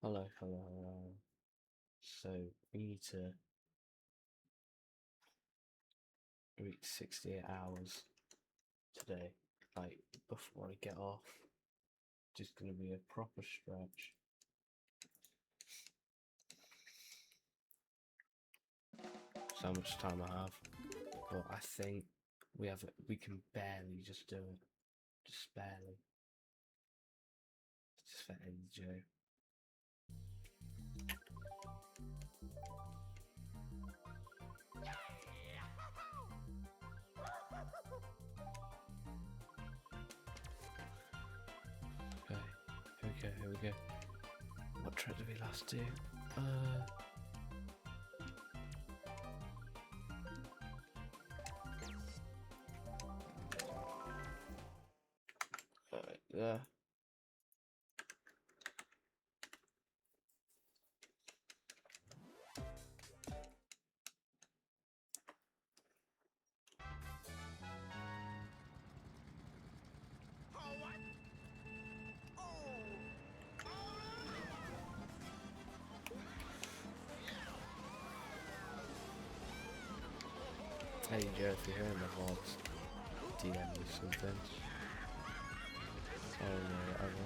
Hello, hello, hello. So we need to reach 68 hours today. Like before I get off, just gonna be a proper stretch. So much time I have, but I think we can barely just do it, just barely. Just for NJ. Okay, here we go. What trick did we last do? There. Hey Joe, if you're hearing the vlogs, DM me something. Oh no, whatever.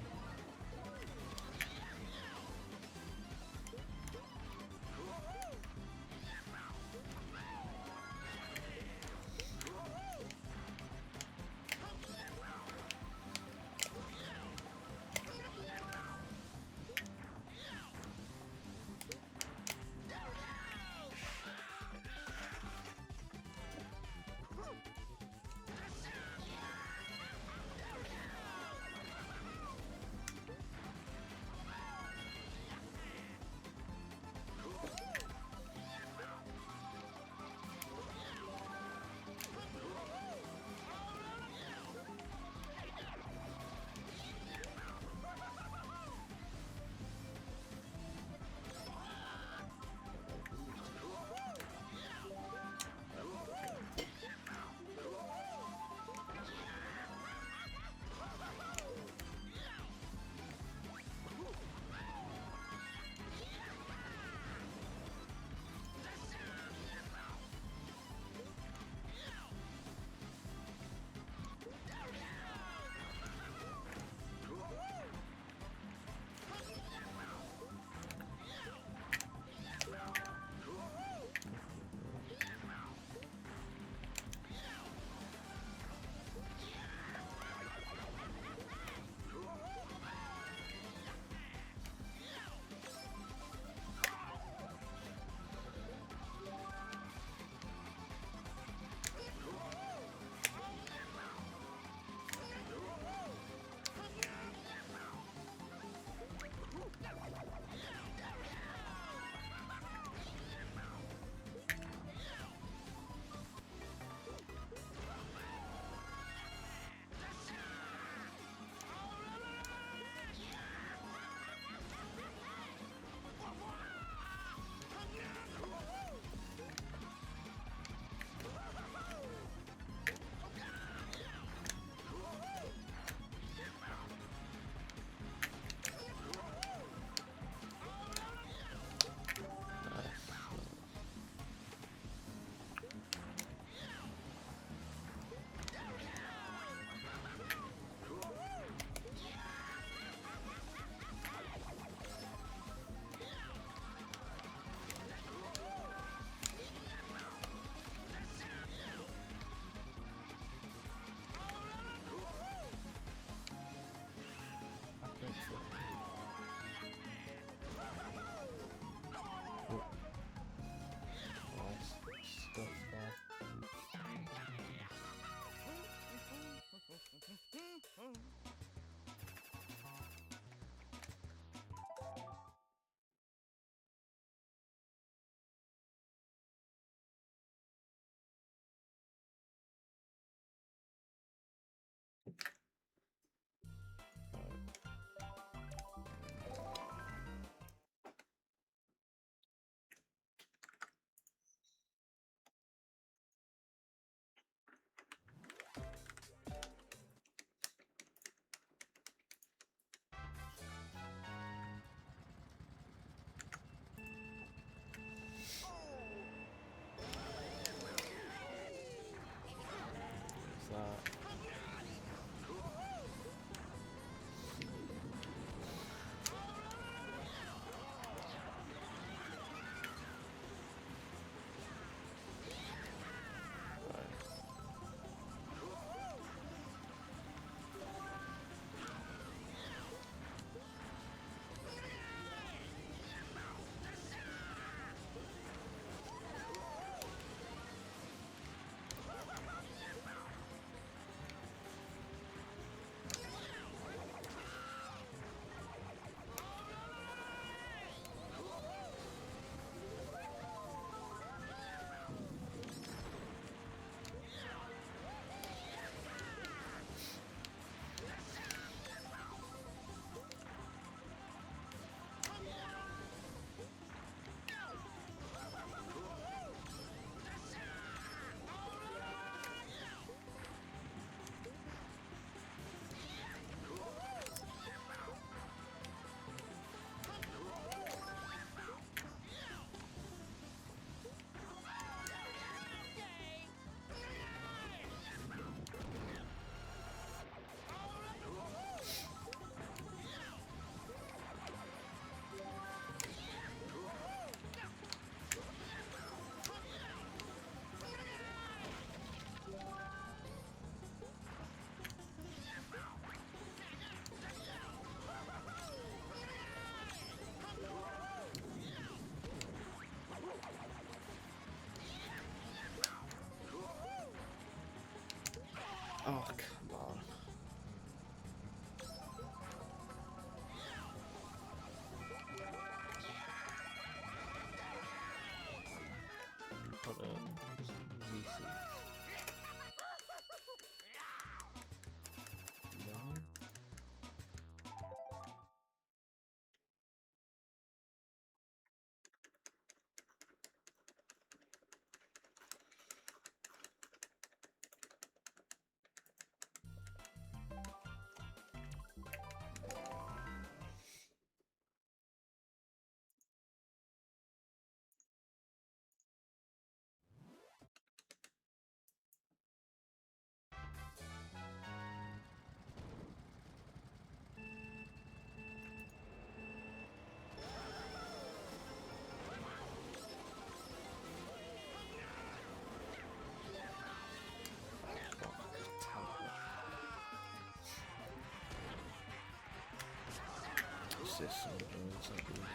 use this soldier as like the car.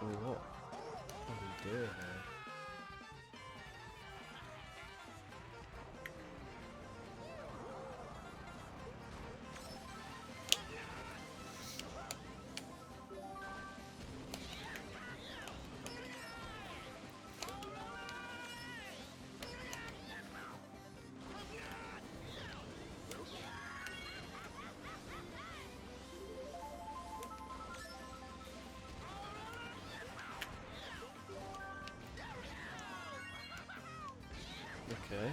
What are we doing here? Okay.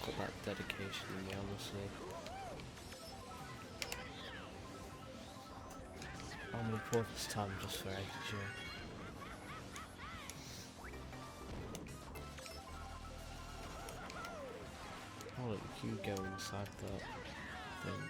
Got that dedication in me, honestly. I'm gonna pour this time just for AJ. Oh look, you can go inside that thing.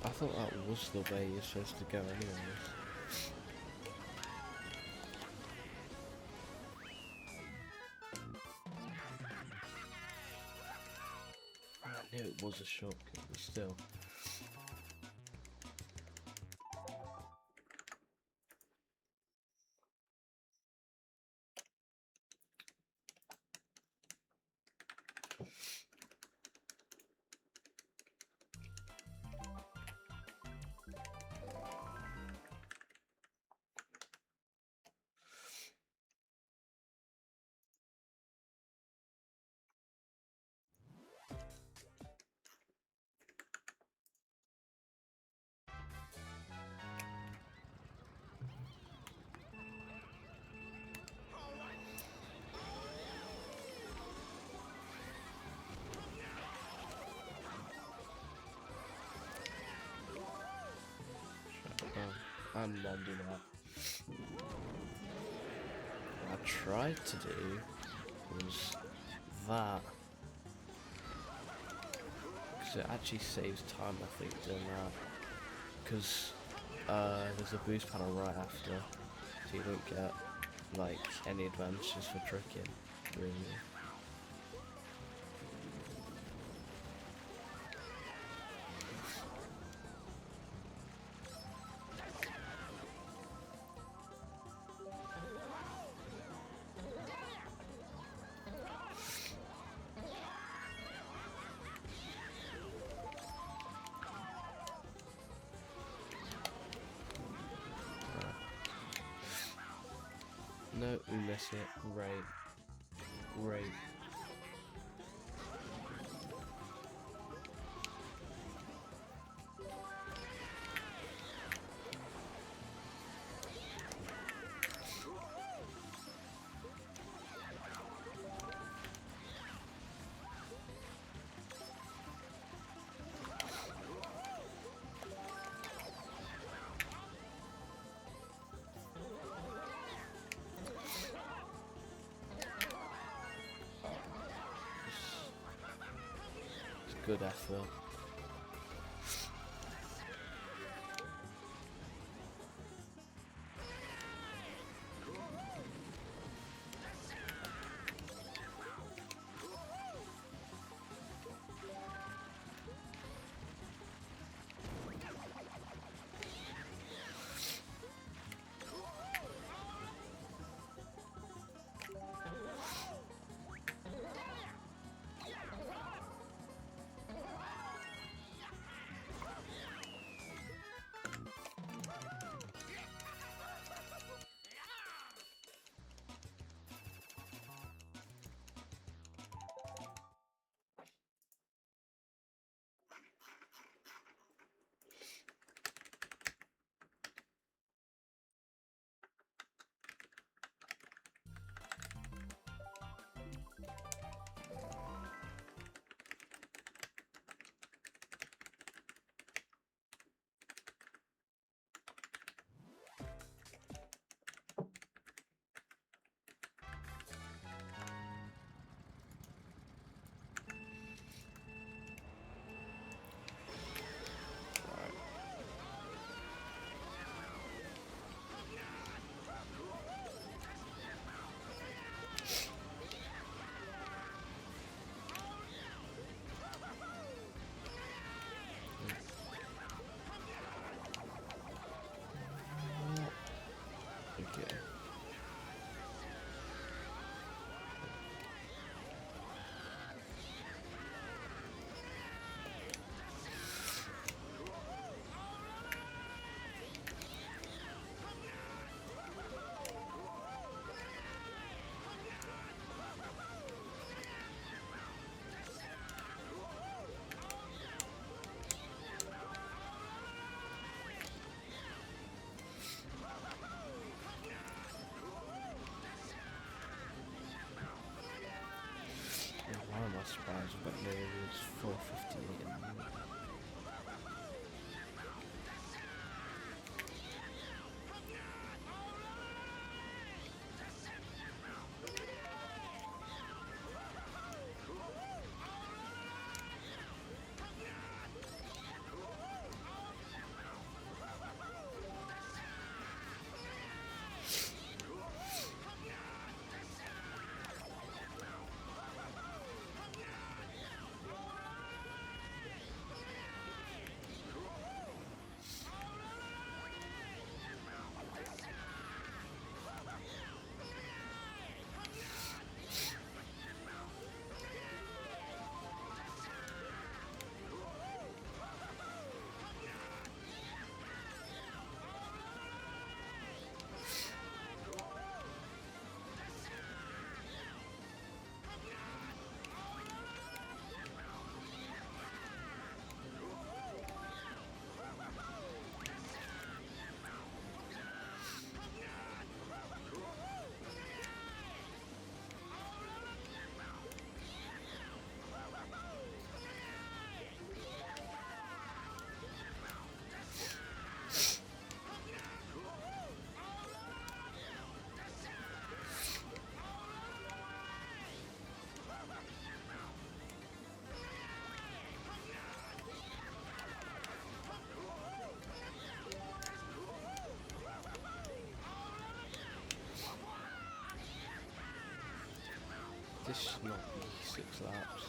I thought that was the way you're supposed to go anyways. I knew it was a shortcut, but still. I'm not doing that. What I tried to do was that, because it actually saves time, I think, doing that. Because there's a boost panel right after, so you don't get like any advantages for tricking, really. No, we miss it. Great. Good effort. but no, it's 4:58 in the morning. This should not be 6 laps.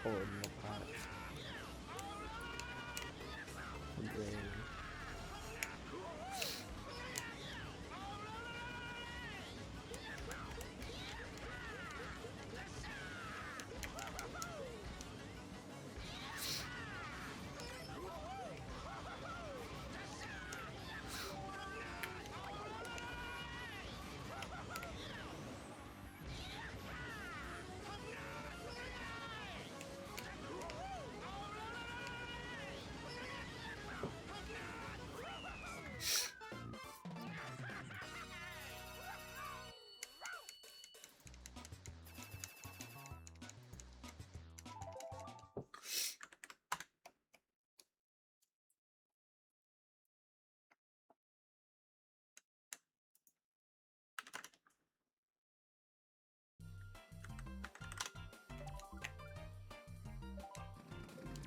Or not bad. Really.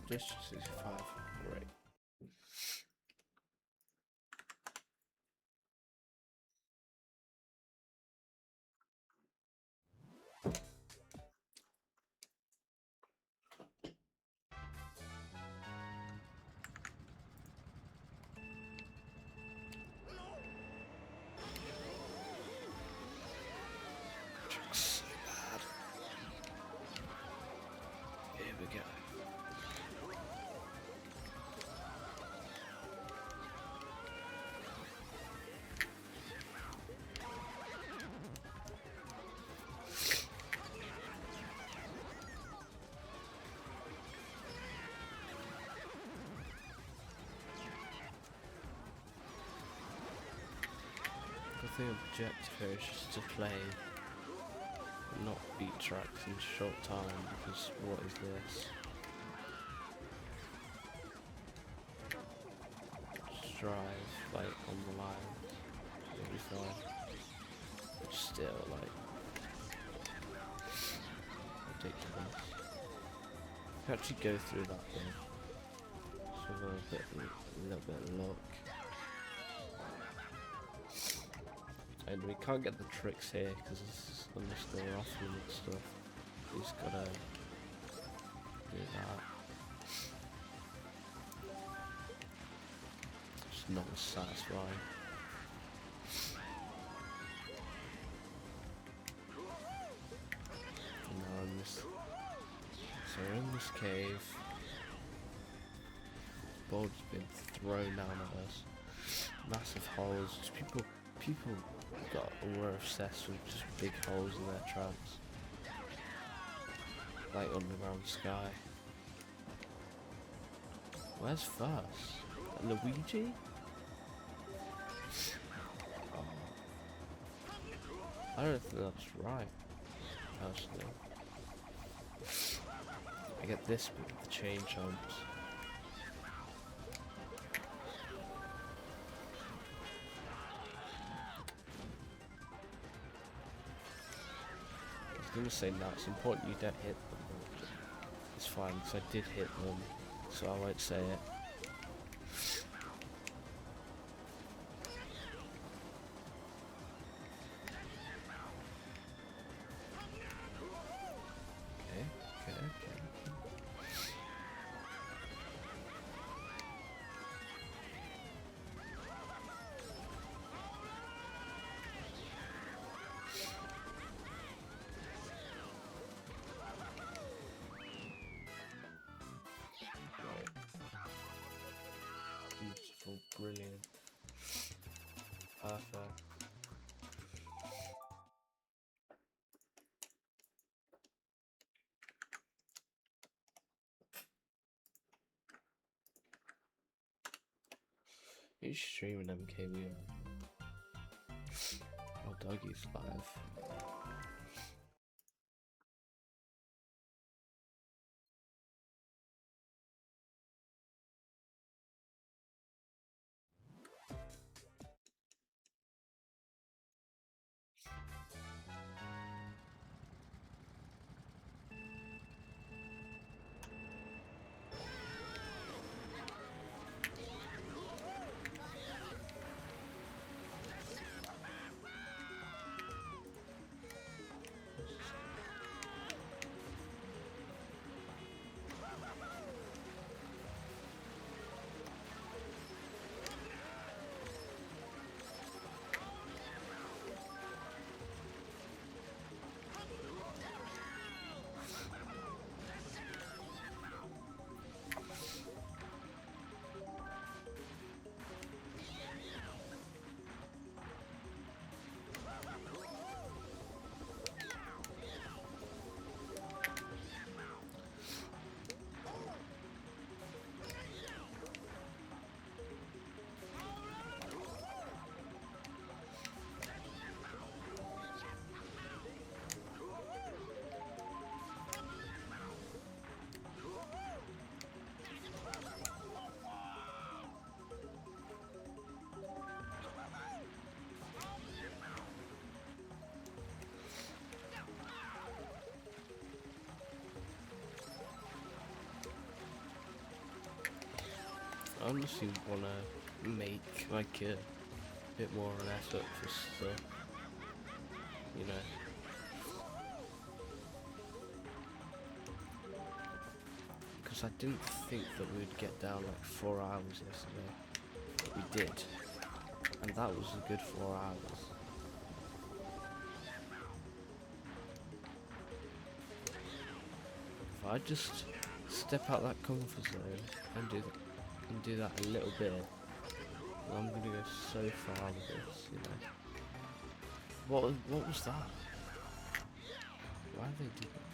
Just 65, great. So bad. Here we go. The objective here is just to play, not beat tracks in short time, because what is this? Just drive like on the line, it'll be fine. But still, like, ridiculous. You actually go through that thing, just with a little bit of luck. And we can't get the tricks here because unless they're off and stuff, we just gotta do that. It's not as satisfying. And now in this, so we're in this cave. Board's been thrown down at us. Massive holes. Just people were obsessed with just big holes in their tracks, like underground sky. Where's first? Luigi? Oh. I don't think that's right, personally. I get this bit with the chain jumps. I was gonna say now it's important you don't hit them, but it's fine because I did hit them, so I won't say it. Okay. Beautiful, brilliant, perfect. Who's streaming MKB? Oh, Dougie's live. I honestly wanna make like a bit more of an effort for stuff, you know. Because I didn't think that we'd get down like 4 hours yesterday. But we did, and that was a good 4 hours. If I just step out that comfort zone and do that a little bit, I'm gonna go so far with this, you know. What was that? Why did they do that?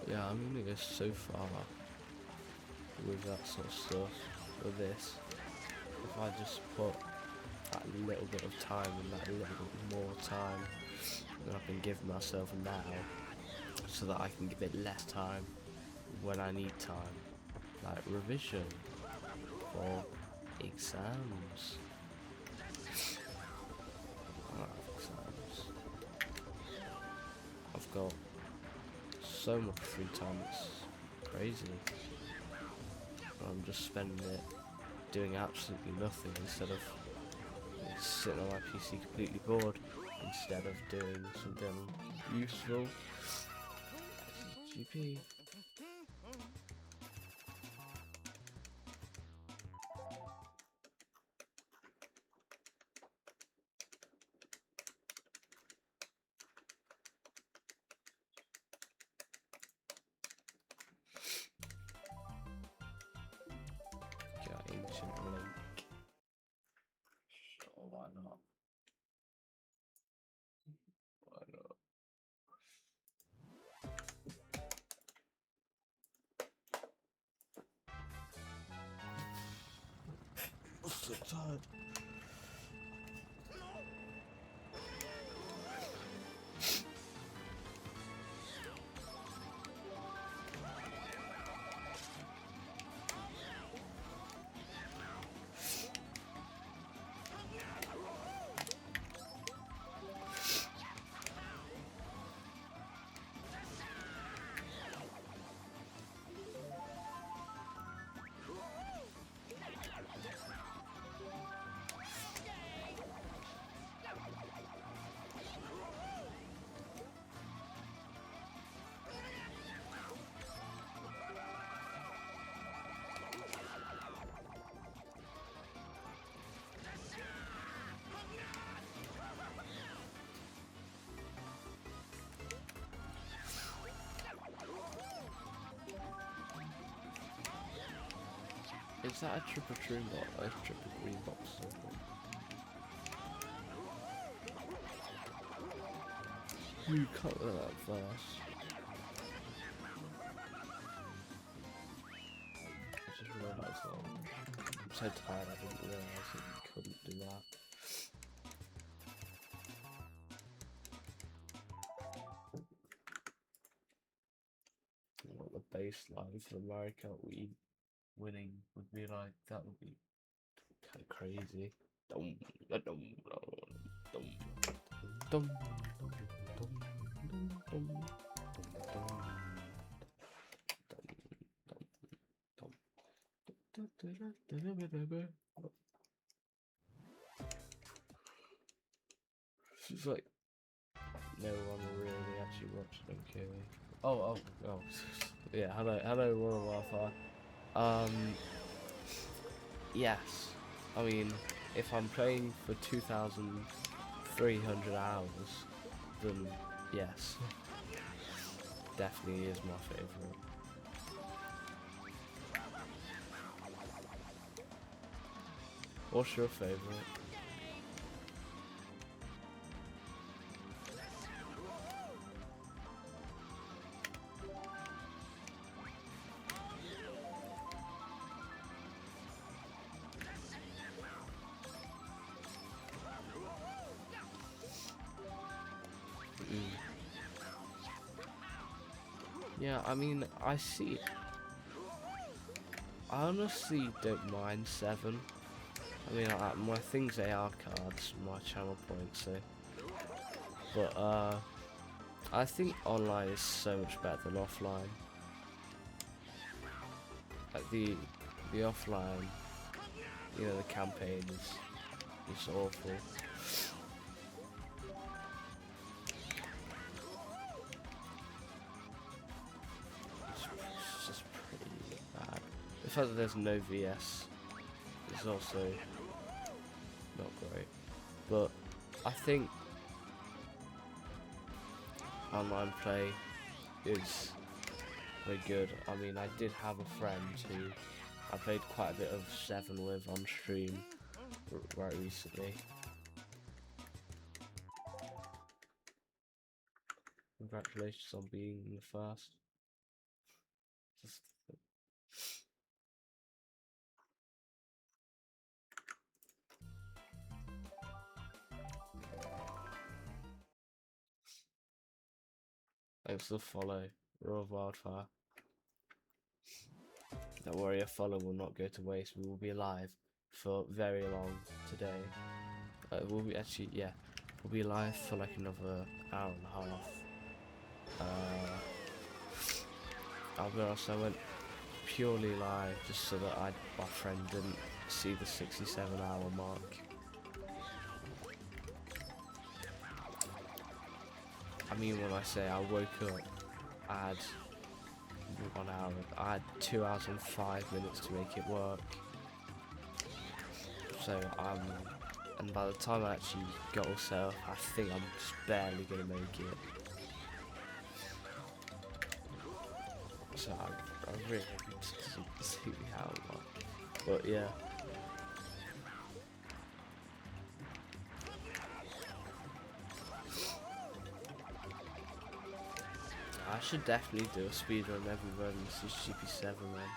Yeah, I'm gonna go so far with that sort of stuff, with this. If I just put that little bit of time and that little bit more time than I can give myself now, so that I can give it less time when I need time, like revision for exams. I don't have exams. I've got so much free time, it's crazy. I'm just spending it doing absolutely nothing instead of sitting on my PC completely bored, instead of doing something useful. CTGP. Get ancient link. Sure, why not? Why not? I'm so tired. Is that a triple true box? A triple green box or something? You cut that first. I just realised that. I'm so tired I didn't realise that you couldn't do that. What the baseline for America winning would be like, that would be kind of crazy. Dum, dum, dum, dum, dum, dum, dum, It's like no one really actually watched them, okay. Oh, yeah, hello World War Warfare. Yes. I mean, if I'm playing for 2,300 hours, then yes. Definitely is my favourite. What's your favourite? Yeah, I mean, I honestly don't mind 7. I mean, my thing's AR cards, my channel points, so. But, I think online is so much better than offline. Like, the offline, you know, the campaign is awful. It's just pretty bad. The fact that there's no VS is also not great. But I think online play is very good. I mean, I did have a friend who I played quite a bit of 7 with on stream right recently. Congratulations on being the first. Thanks for the follow, Raw Wildfire. Don't worry, a follow will not go to waste. We will be live for very long today. We'll be we'll be live for like another hour and a half. I'll be honest, I went purely live just so that my friend didn't see the 67-hour mark. I mean, when I say I woke up, I had 1 hour, I had 2 hours and 5 minutes to make it work. So and by the time I actually got all set up, I think I'm just barely gonna make it. So I really hope it doesn't see how long. But yeah. I should definitely do a speedrun every run in CTGP 7, man.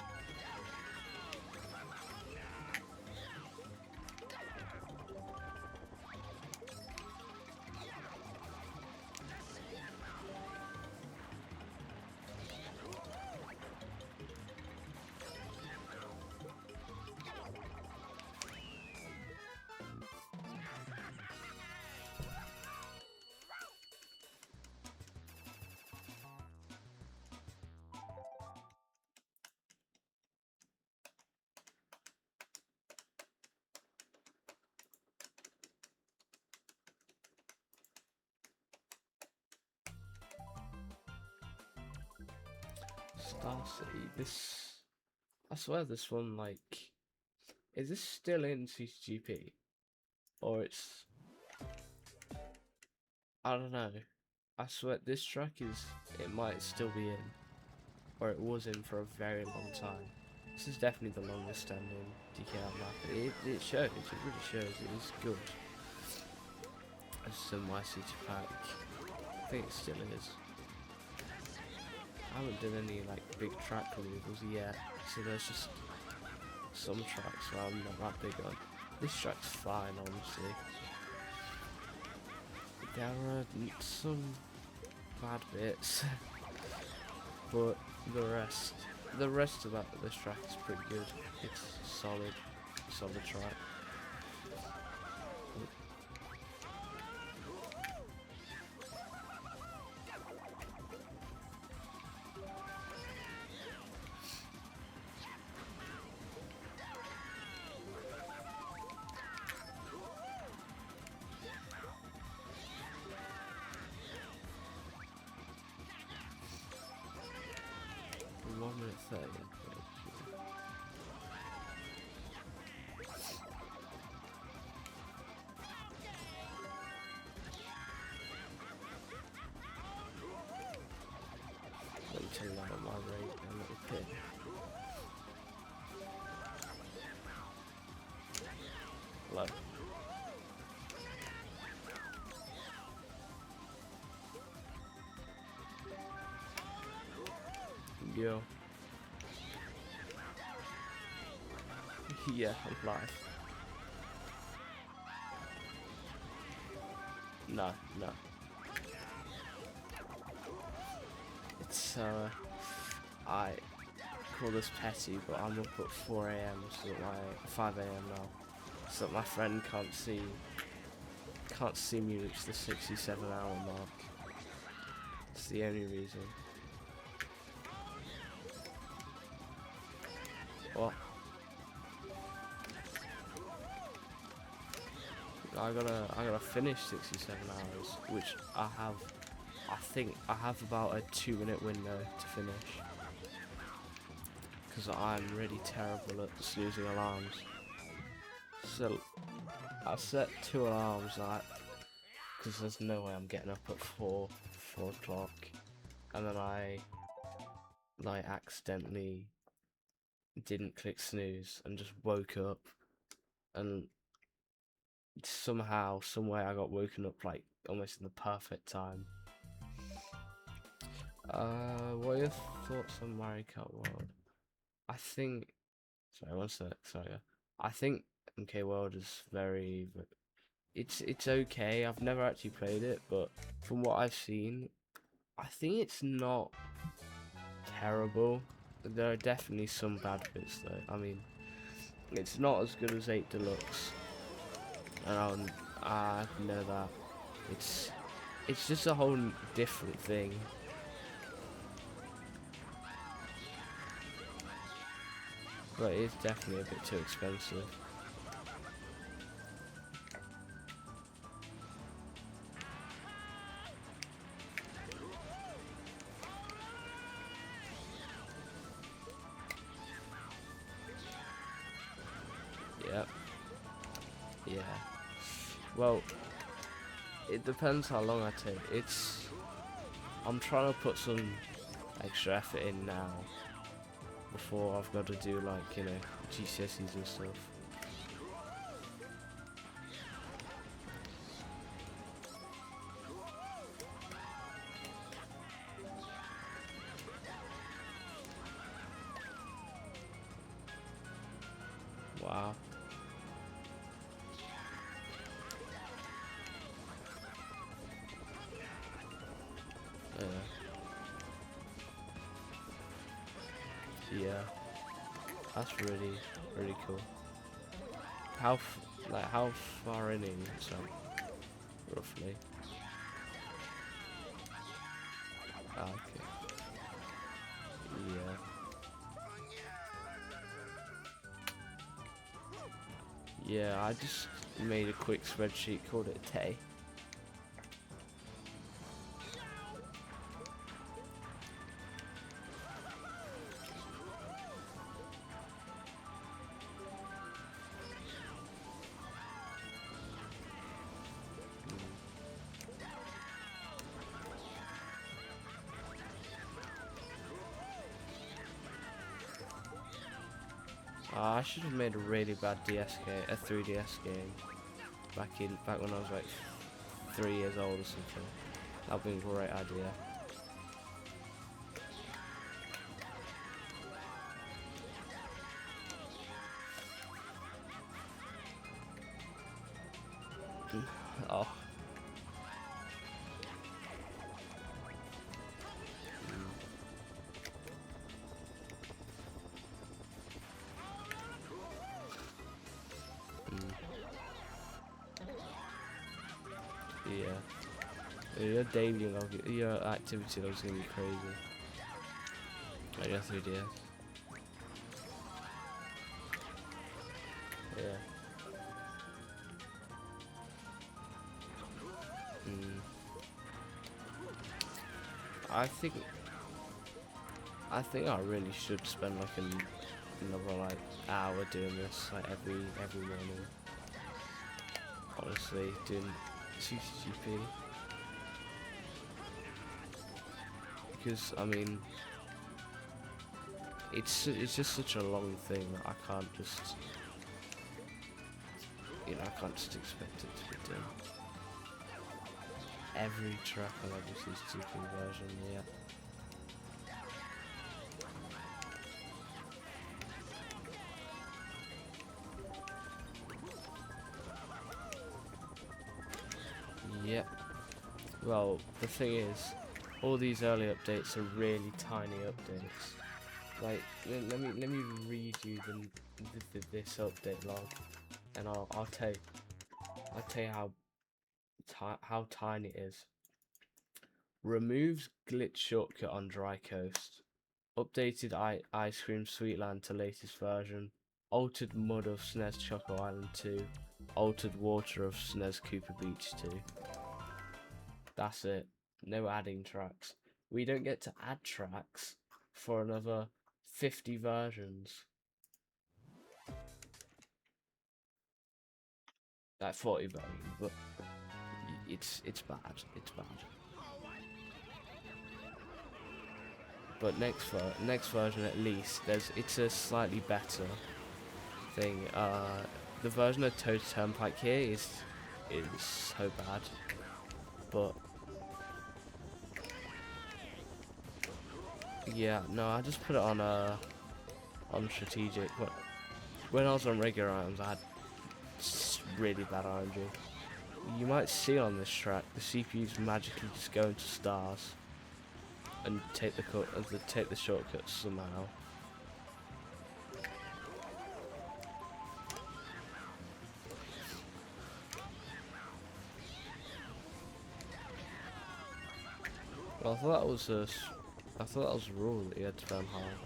Star City, I swear this one, like, is this still in CTGP? Or it's, I don't know. I swear this track it might still be in. Or it was in for a very long time. This is definitely the longest standing DKR map. It shows, it really shows, it is good. As my city pack, I think it still is. I haven't done any like big track removals yet, so there's just some tracks where I'm not that big on. This track's fine, honestly. There are some bad bits, but the rest of this track is pretty good. It's solid track. 1 minute 30. Let me lower my rate a little bit. Low. Yo. Yeah, I'm live. No. It's I call this petty, but I'm up at 4 AM, so that my 5 AM now, so that my friend can't see me reach the 67-hour mark. It's the only reason. What? I gotta finish 67 hours, which I have. I think I have about a 2-minute window to finish, because I'm really terrible at snoozing alarms. So I set 2 alarms, because there's no way I'm getting up at 4 o'clock, and then I accidentally didn't click snooze and just woke up, and somehow, somewhere I got woken up like almost in the perfect time. What are your thoughts on Mario Kart World? I think, sorry, one sec, sorry. I think MK World is it's okay. I've never actually played it, but from what I've seen, I think it's not terrible. There are definitely some bad bits though. I mean, it's not as good as 8 Deluxe, and I know that. It's just a whole different thing. But it's definitely a bit too expensive. Yep. Yeah. Well, it depends how long I take. I'm trying to put some extra effort in now, before I've got to do, like, you know, GCSEs and stuff. Wow. Yeah. That's really cool. How far in so roughly? Ah, okay. Yeah. Yeah, I just made a quick spreadsheet, called it Tay. I should have made a really bad DS game, a 3DS game, back when I was like 3 years old or something. That'd be a great idea. Oh. Yeah. Your daily log, your activity log's gonna be crazy. Like your 3DS. Yeah. I think I really should spend like another like hour doing this like every morning. Honestly, doing CTGP, because I mean it's just such a long thing that I can't just I can't just expect it to be done. Every track on every CTGP version, yeah. Yep. Well, the thing is, all these early updates are really tiny updates. Like, let me read you this update log, and I'll tell you how tiny it is. Removes glitch shortcut on dry coast. Updated ice cream Sweetland to latest version. Altered mud of SNES Choco Island 2. Altered water of SNES Cooper Beach 2. That's it. No adding tracks. We don't get to add tracks for another 50 versions. Like 40 versions, but it's bad. It's bad. But next version at least, it's a slightly better thing. The version of Toad Turnpike here is so bad, but yeah, no, I just put it on strategic. But when I was on regular items, I had really bad RNG. You might see on this track the CPUs magically just go into stars and take the shortcuts somehow. Well, I thought that was a rule that you had to spam hard.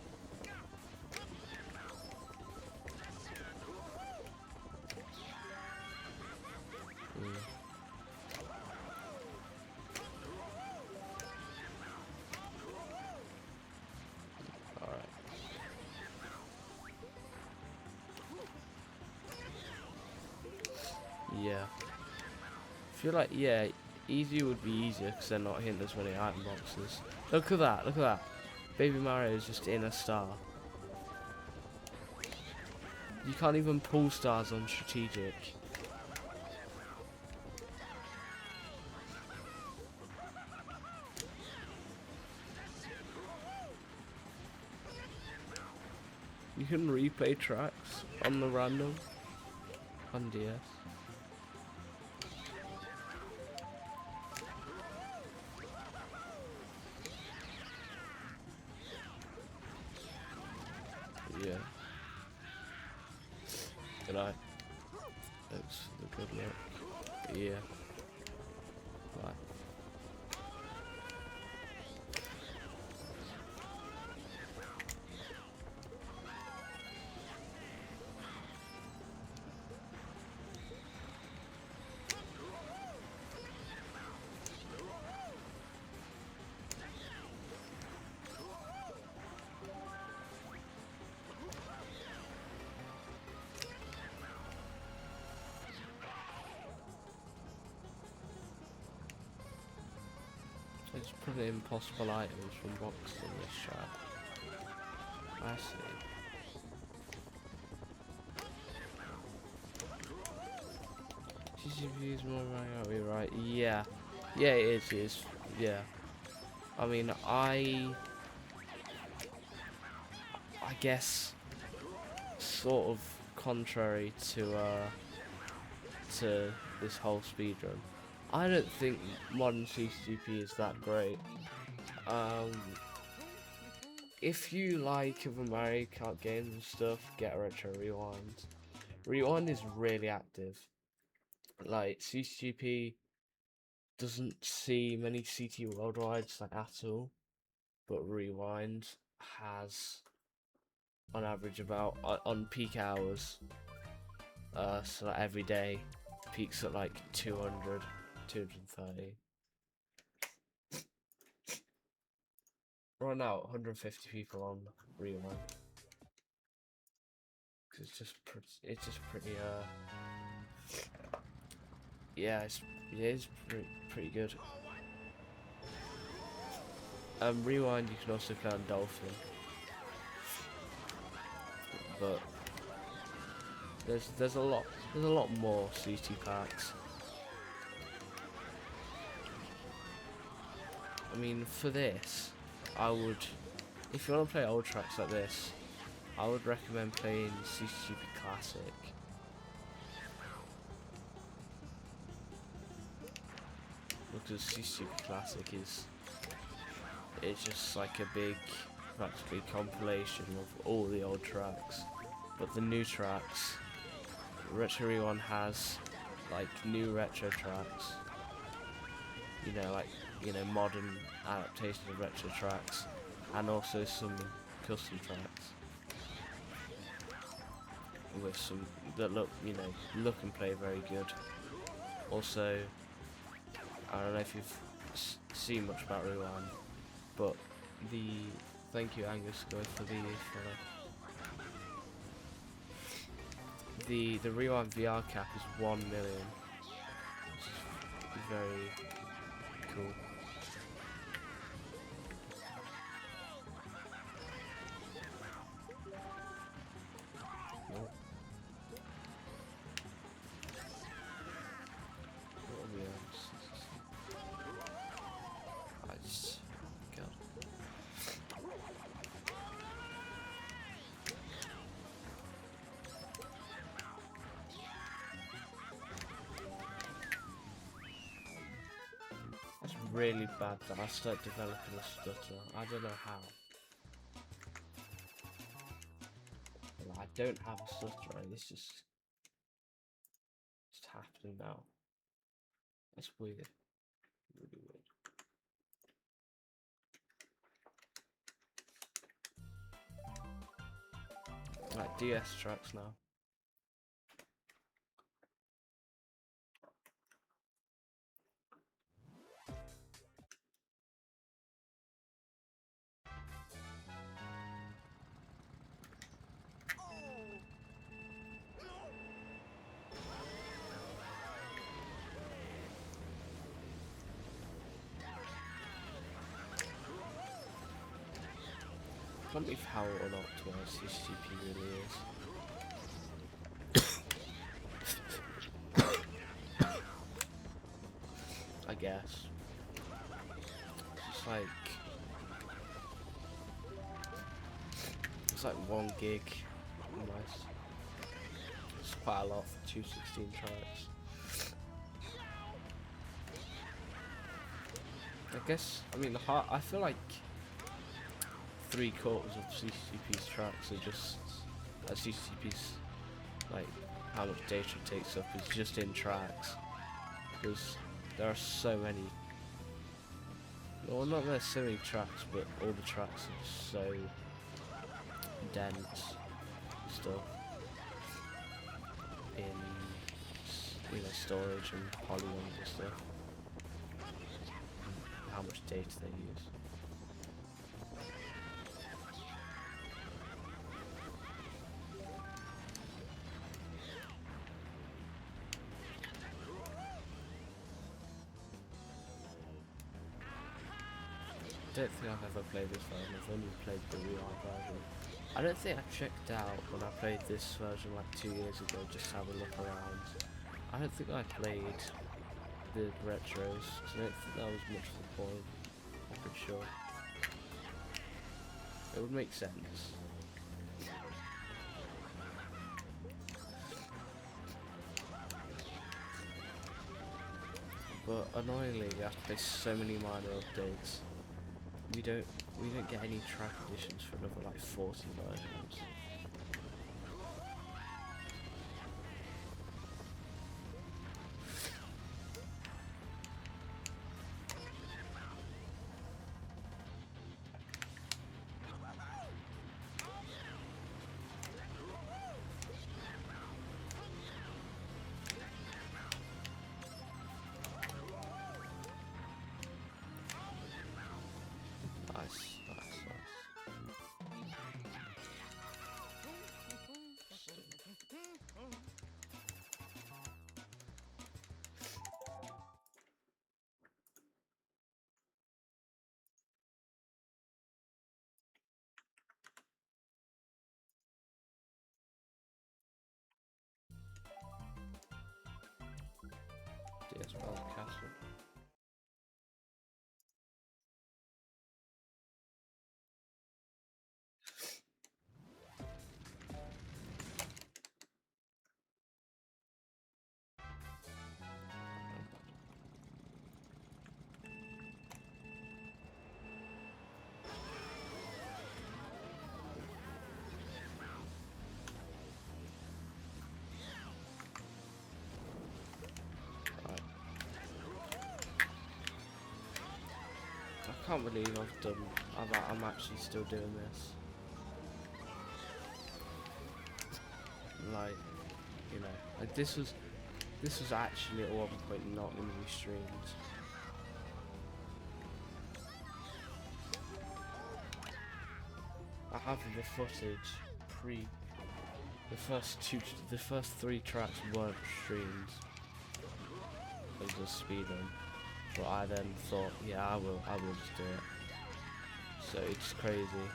Alright. Yeah. I feel like, yeah, easy would be easier because they're not hitting as many item boxes. Look at that, look at that. Baby Mario is just in a star. You can't even pull stars on strategic. You can replay tracks on the random on DS. Yeah. Good night. Thanks for the good luck. Yeah. Bye. I just put in impossible items from boxes in this shop. I see. CTGP is more right, right? Yeah. Yeah, it is, yeah. I mean, I guess, sort of contrary to this whole speedrun, I don't think modern CTGP is that great. If you like other Mario Kart games and stuff, get Retro Rewind. Rewind is really active. Like, CTGP doesn't see many CT worldwides like at all, but Rewind has, on average, about on peak hours, so like every day peaks at like 200, 230. Right now, 150 people on Rewind. Cause it's just pretty yeah, it's pretty good. Rewind you can also play on Dolphin, but there's a lot more CT packs. I mean, for this, I would, if you want to play old tracks like this, I would recommend playing CTGP Classic. Because CTGP Classic it's just like a big, practically compilation of all the old tracks. But the new tracks, Retro Rewind has like new retro tracks. Modern adaptations of retro tracks, and also some custom tracks with some that look and play very good. Also, I don't know if you've seen much about Rewind, but thank you Angus for the Rewind VR cap is 1 million, which is very cool. It's really bad that I start developing a stutter. I don't know how. I don't have a stutter, and it's just happening now. That's weird. Really weird. Like DS tracks now. I can't believe how unoptimized CTGP really is. I guess. It's like 1 gig. Nice. It's quite a lot for 216 tracks. I guess. I mean, I feel like 3/4 of CTGP's tracks are just CTGP's, like, how much data it takes up is just in tracks, because there are so many. Well, not necessarily tracks, but all the tracks are so dense stuff in storage and polygons and stuff. How much data they use. I don't think I've ever played this version. I've only played the Rewind version. I don't think I checked out when I played this version like 2 years ago, just to have a look around. I don't think I played the retros, because I don't think that was much of the point. I'm pretty sure. It would make sense. But annoyingly, we have to play so many minor updates. We don't get any track additions for another like 40 versions. Nice, nice, nice. DS Castle. I can't believe I'm actually still doing this. Like, you know, like this was actually at one point not going to be streamed. I have the footage the first 3 tracks weren't streamed. It was just speedrun. But I then thought, yeah, I will just do it. So it's crazy.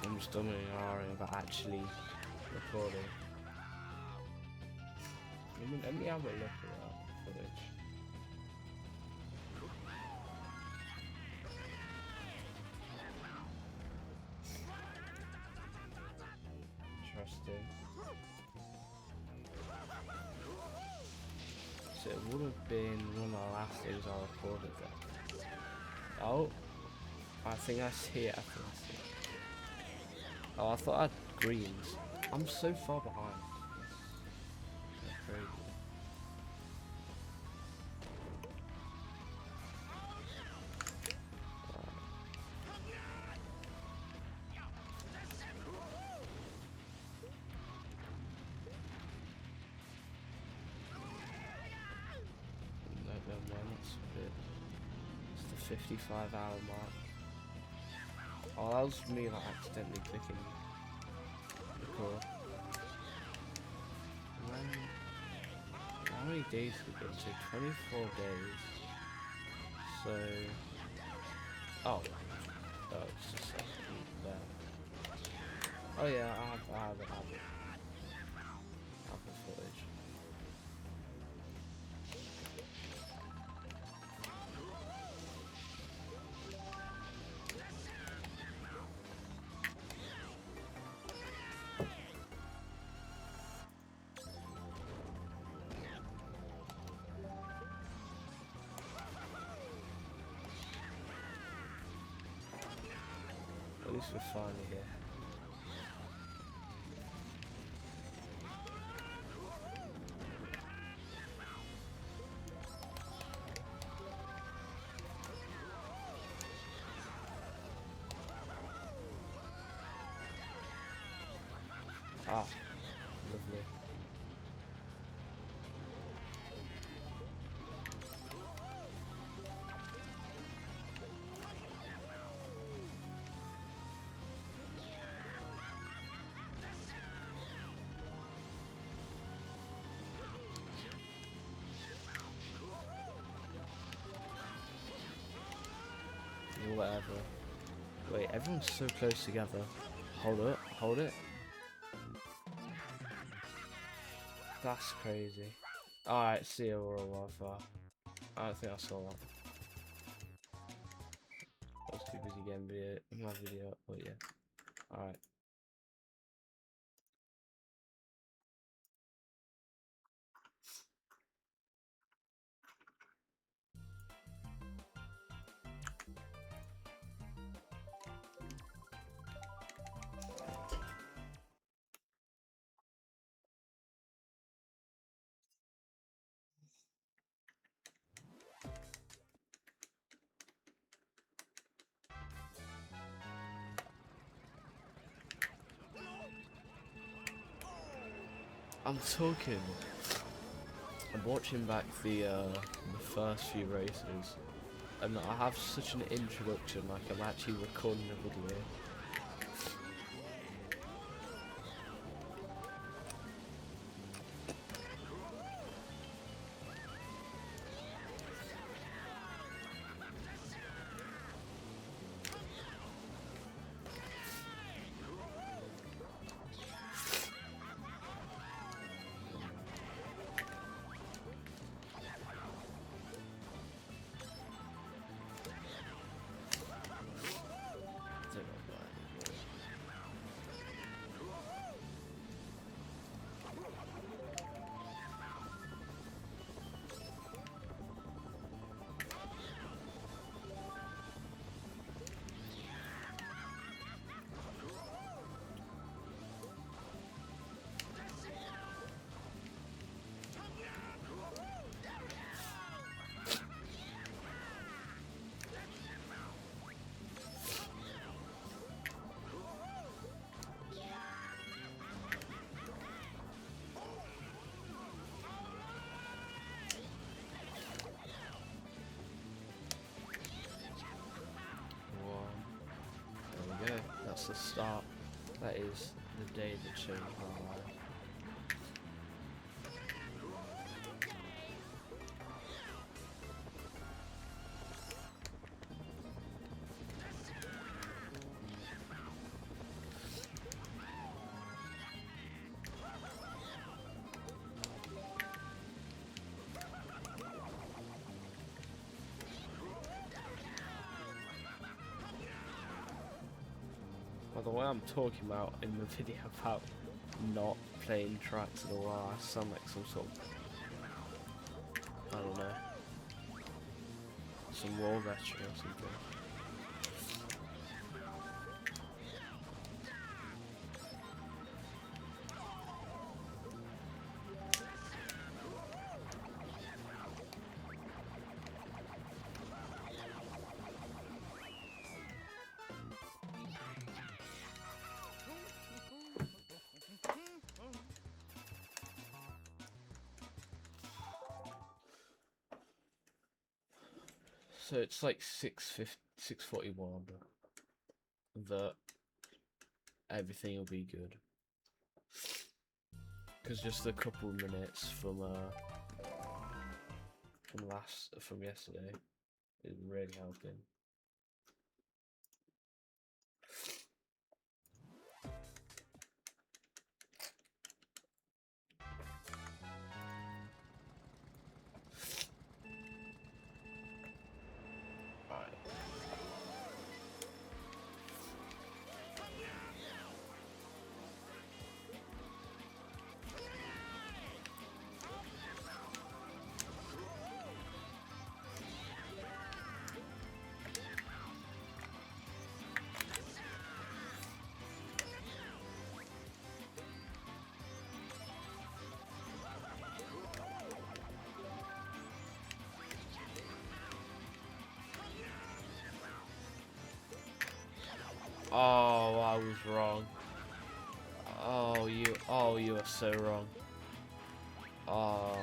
I'm just umming and ahhing about actually recording. Let me have a look at that footage. Interesting. So it would have been one of the last things I recorded then. Oh, I think I see it. Oh, I thought I had greens. I'm so far behind. That's crazy. It's the 55-hour mark. Oh, that was me like accidentally clicking record. How many days we got? So 24 days. So oh, it's just there. Oh yeah, I have the footage. At least we're finally here. Ah, lovely. Whatever. Wait, everyone's so close together. Hold it, hold it. That's crazy. Alright, see you, Aurora Wildfire. I don't think I saw that. I was too busy getting my video up, but yeah. Alright. I'm watching back the first few races, and I have such an introduction, like I'm actually recording a video. There we go, that's the start. That is the day that changed my life. By the way, I'm talking about in the video about not playing tracks at all, I sound like some sort of, I don't know, some war veteran or something. So it's like 6:41 that everything will be good. Because just a couple of minutes from yesterday is really helping. Oh, I was wrong. Oh, you are so wrong. Oh.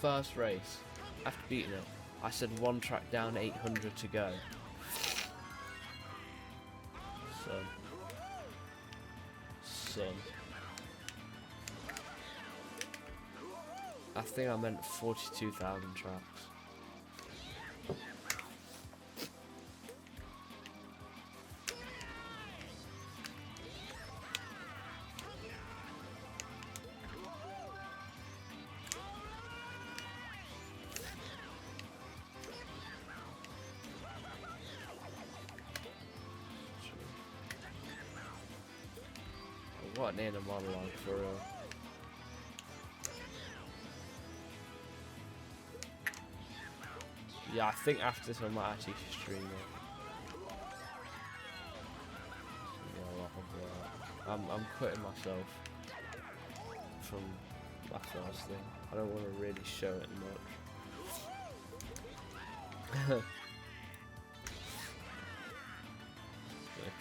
First race, after beating it, I said one track down, 800 to go. Son. I think I meant 42,000 tracks. got an inner monologue for real. Yeah, I think after this I might actually stream it. Yeah, I'm quitting myself from that first thing. I don't want to really show it much. Gonna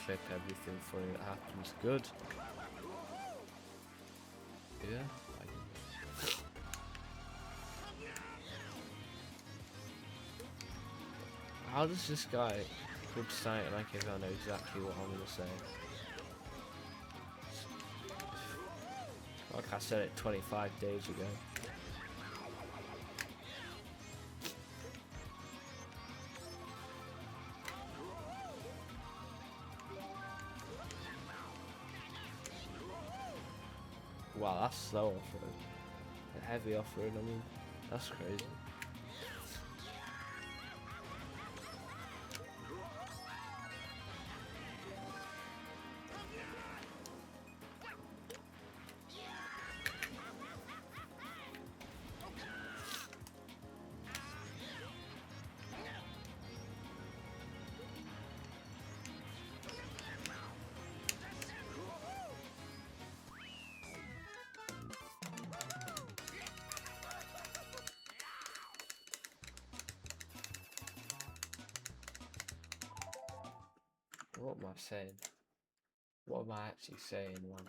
clip everything funny that happens. Good. Yeah. How does this guy would say it like if I know exactly what I'm gonna say? Like I said it 25 days ago. Wow, that's slow offering. A heavy offering, I mean, that's crazy. What am I saying? What am I actually saying, man?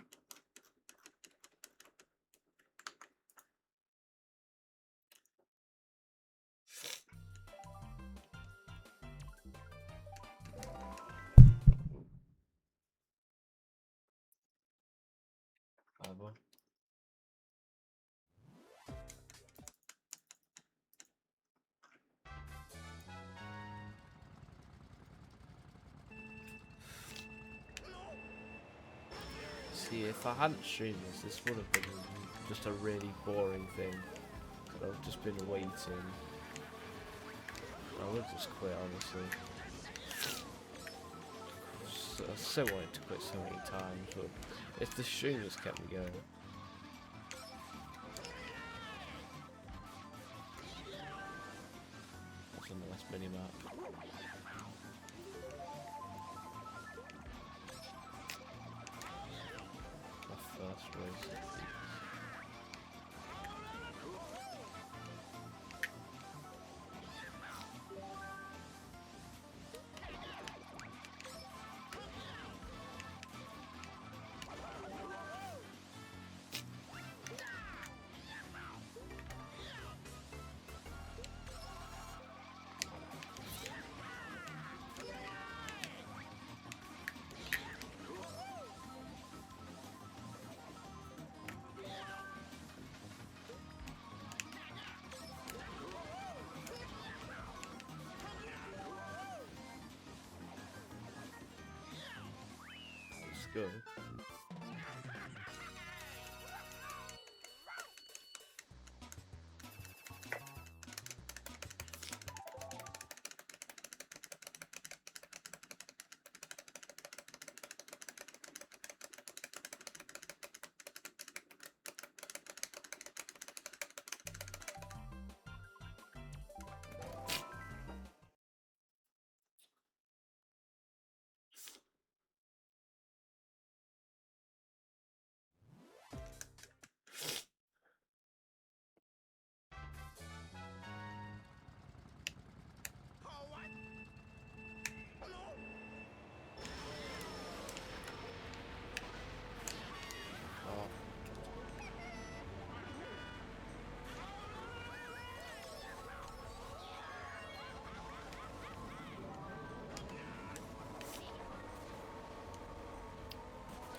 Whatever. See, if I hadn't streamed this would have been just a really boring thing. I've just been waiting. I would just quit, honestly. I so wanted to quit so many times, but if the stream just kept me going. That's a nice mini map. My first race. Let's go.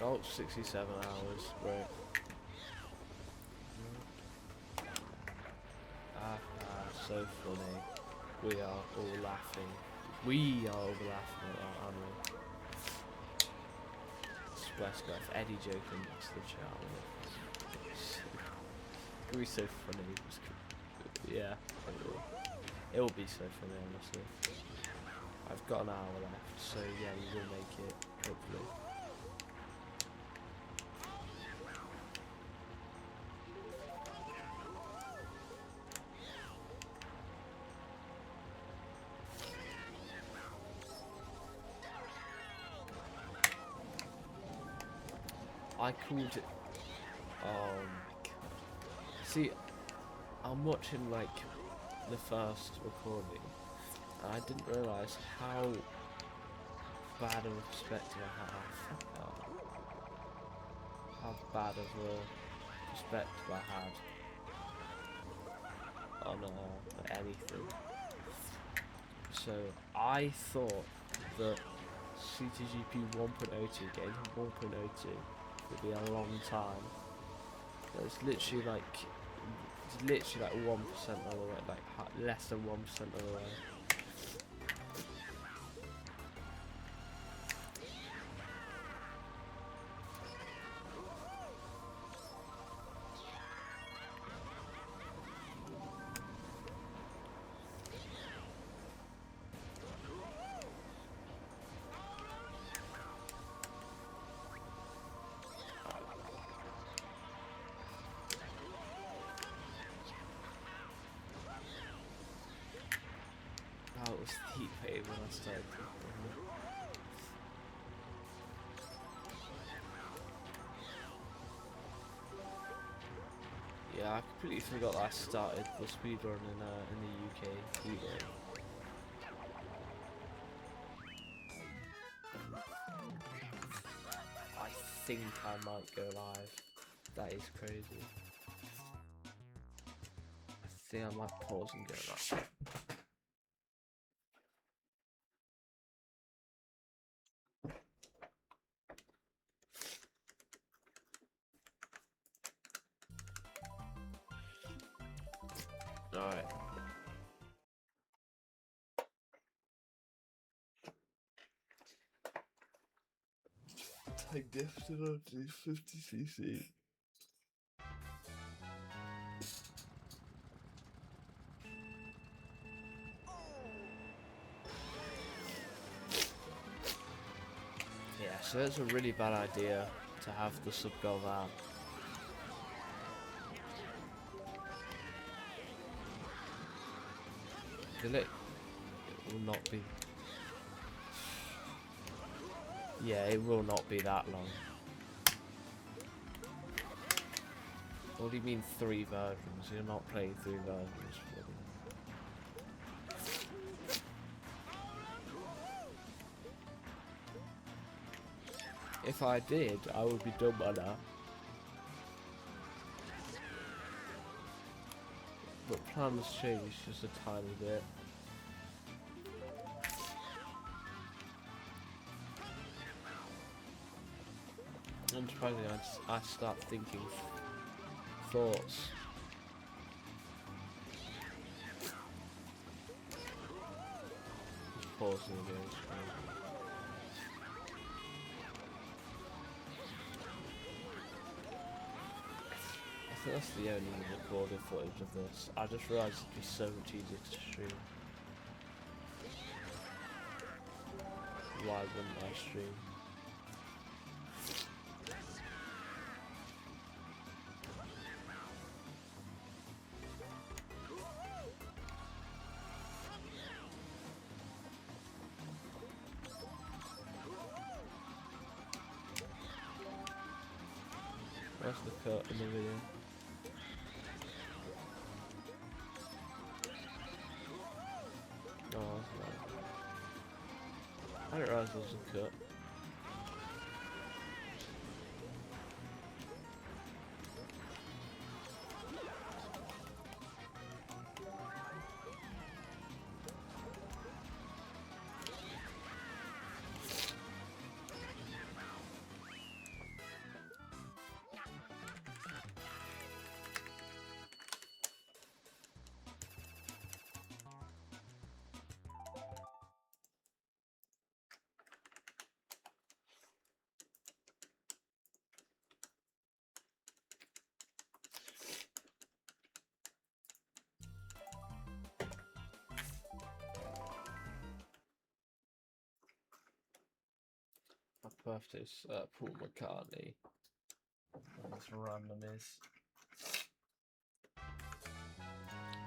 Oh, 67 hours, right. So funny. We are all laughing. We are all laughing at our animal. Swear to God, if Eddie joking, that's the chat. It will be so funny. Yeah, it will be so funny, honestly. I've got an hour left, so yeah, we will make it, hopefully. I called it. Oh my god. See, I'm watching like the first recording, and I didn't realise how bad of a perspective I have. How bad of a perspective I had on anything. So I thought that CTGP 1.02, getting to 1.02 would be a long time. But it's literally like 1% of the way, like less than 1% of the way. Oh, it was heat wave when I started. Yeah, I completely forgot that I started the speedrun in the UK heat wave. I think I might go live. That is crazy. I think I might pause and go live. Alright. I gifted up to 50cc. Yeah, so it's a really bad idea to have the sub go out. It will not be. Yeah, it will not be that long. What do you mean 3 versions? You're not playing 3 versions. If I did, I would be done by now. But plans change just a tiny bit. Unsurprisingly, I start thinking thoughts. Just pausing again. I think that's the only recorded footage of this. I just realised it'd be so much easier to stream. Why wouldn't I stream? Where's the cut in the video? Oh, that's right. I didn't realise there was a cut. My birthday's Paul McCartney. That's random is.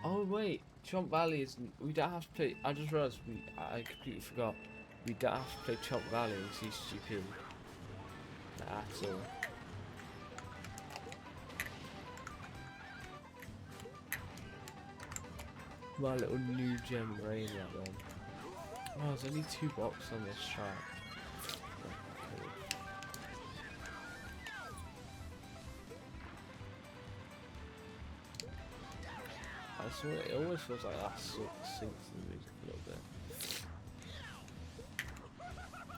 Oh wait, Chomp Valley isn't. We don't have to play. I just realised I completely forgot. We don't have to play Chomp Valley in CCGP at all. my little new gem Rainier then. Oh, there's only 2 boxes on this track. Okay. I swear, it always feels like that sinks the music a little bit.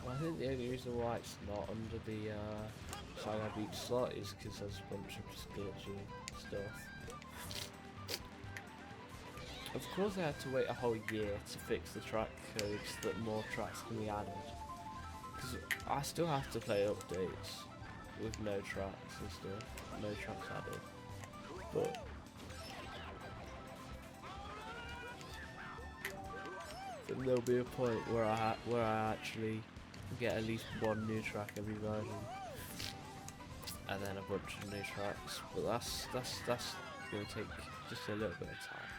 Well, I think the only reason why it's not under the Shanghai Beach slot is because there's a bunch of just glitchy stuff. Of course I had to wait a whole year to fix the track codes so that more tracks can be added. Because I still have to play updates with no tracks and stuff, no tracks added. But then there'll be a point where I actually get at least 1 new track every version, and then a bunch of new tracks. But that's gonna take just a little bit of time.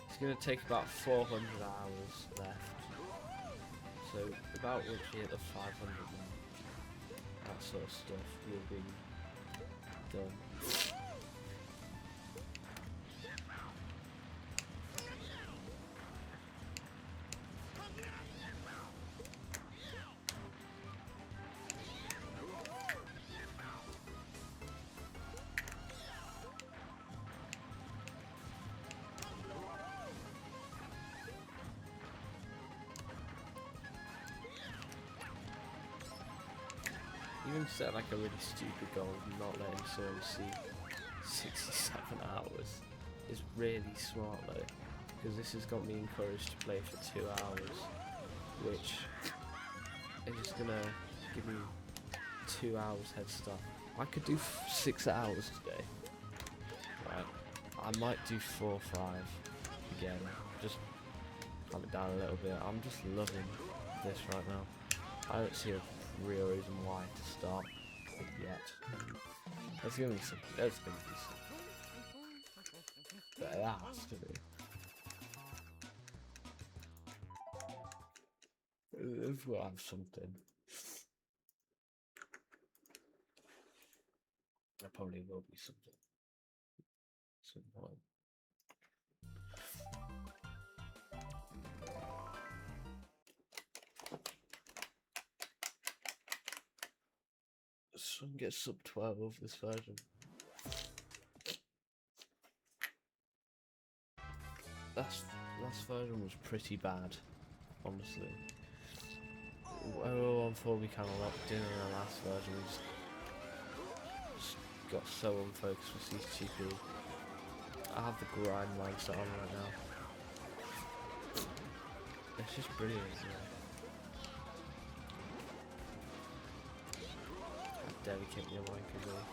It's going to take about 400 hours left, so about once you hit the 500 mark, that sort of stuff will be done. Even set like a really stupid goal of not letting someone see 67 hours is really smart though, because this has got me encouraged to play for 2 hours, which is just gonna give me 2 hours head start. I could do 6 hours today, right? I might do 4 or 5 again, just calm it down a little bit. I'm just loving this right now. I don't see a real reason why to stop yet. There's gonna be some. There has to be. If we'll have something. There probably will be something. Some point. So get sub 12 of this version. Last version was pretty bad, honestly. Everyone thought we kind of locked in the last version. We just got so unfocused with CTGP. I have the grind mindset on right now. It's just brilliant, yeah. Dare we kick me away as well.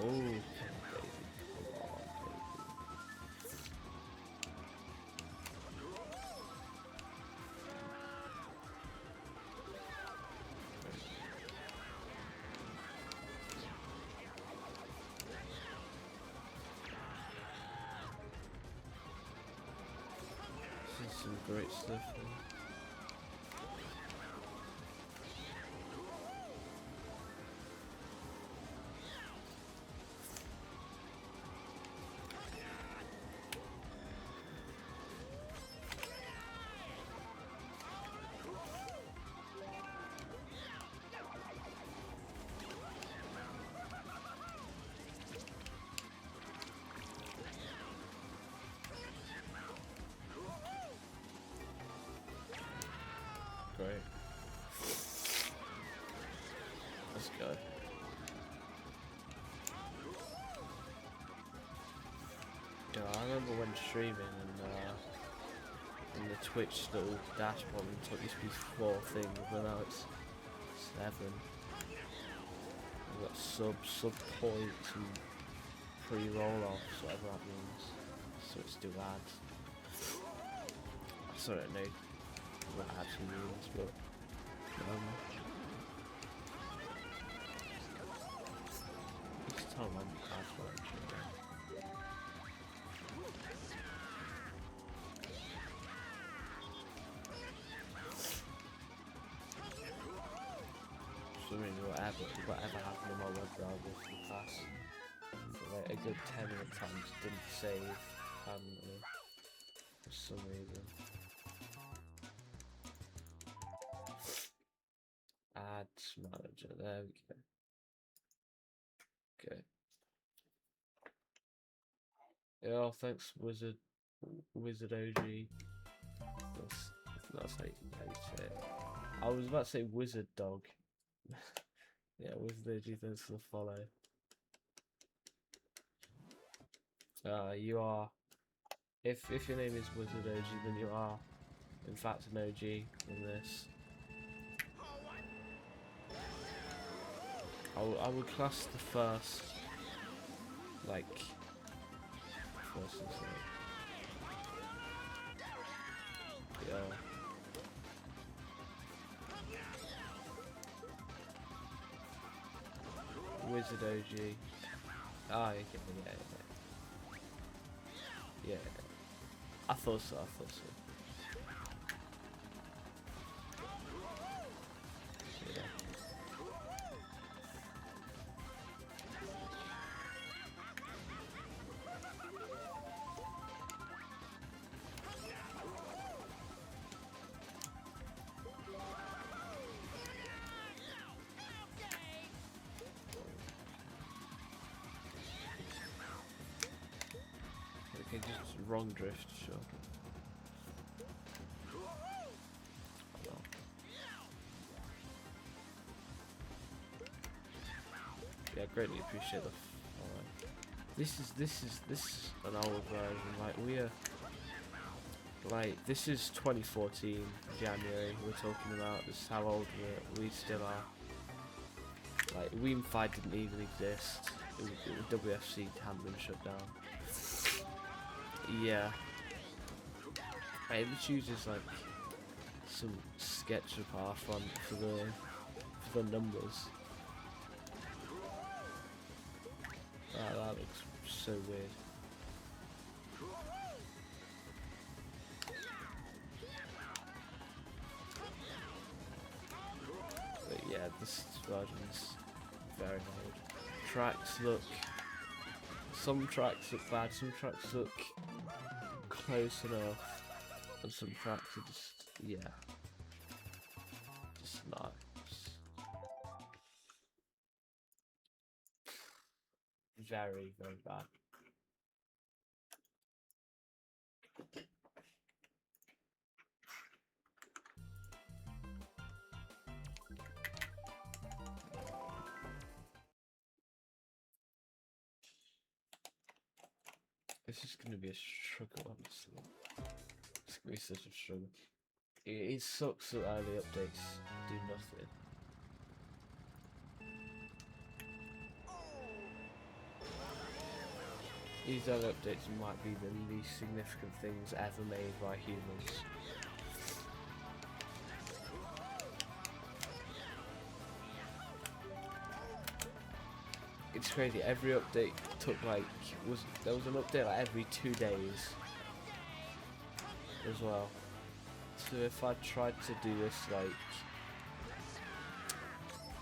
Oh, baby, come on, this is some great stuff here. Great. Let's go. Yeah, I remember when streaming and the Twitch little dashboard took used to be 4 things, but now it's 7. We've got sub points and pre-roll-offs, whatever that means. So it's still ads. So I don't know what that actually means, but just tell them ads what actually means. So I mean, whatever happened in my web browser for the past like a good 10 minute time just didn't save permanently for some reason. Ads manager, there we go. Okay. Yeah, oh, thanks Wizard OG. That's how you say it. I was about to say Wizard Dog. Yeah, Wizard OG, thanks for the follow. You are, if your name is Wizard OG, then you are in fact an OG in this. I would class the first, like, yeah. Wizard OG. Ah, you get me, yeah. I thought so. Yeah. Okay, just wrong drift, sure. Yeah, greatly appreciate the follow. This is an old version. Like this is 2014 January. We're talking about. This is how old we still are. Like Weemfi didn't even exist. WFC hadn't been shut down. Yeah. It chooses like some sketch of our font for the numbers. That looks so weird. But yeah, this version's very old. Tracks look. Some tracks look bad. Some tracks look close enough, and some tracks are just just not. Very, very bad. This is going to be a struggle, honestly. It's going to be such a struggle. It sucks that early updates do nothing. These early updates might be the least significant things ever made by humans. It's crazy. Every update took there was an update like every 2 days as well. So if I tried to do this like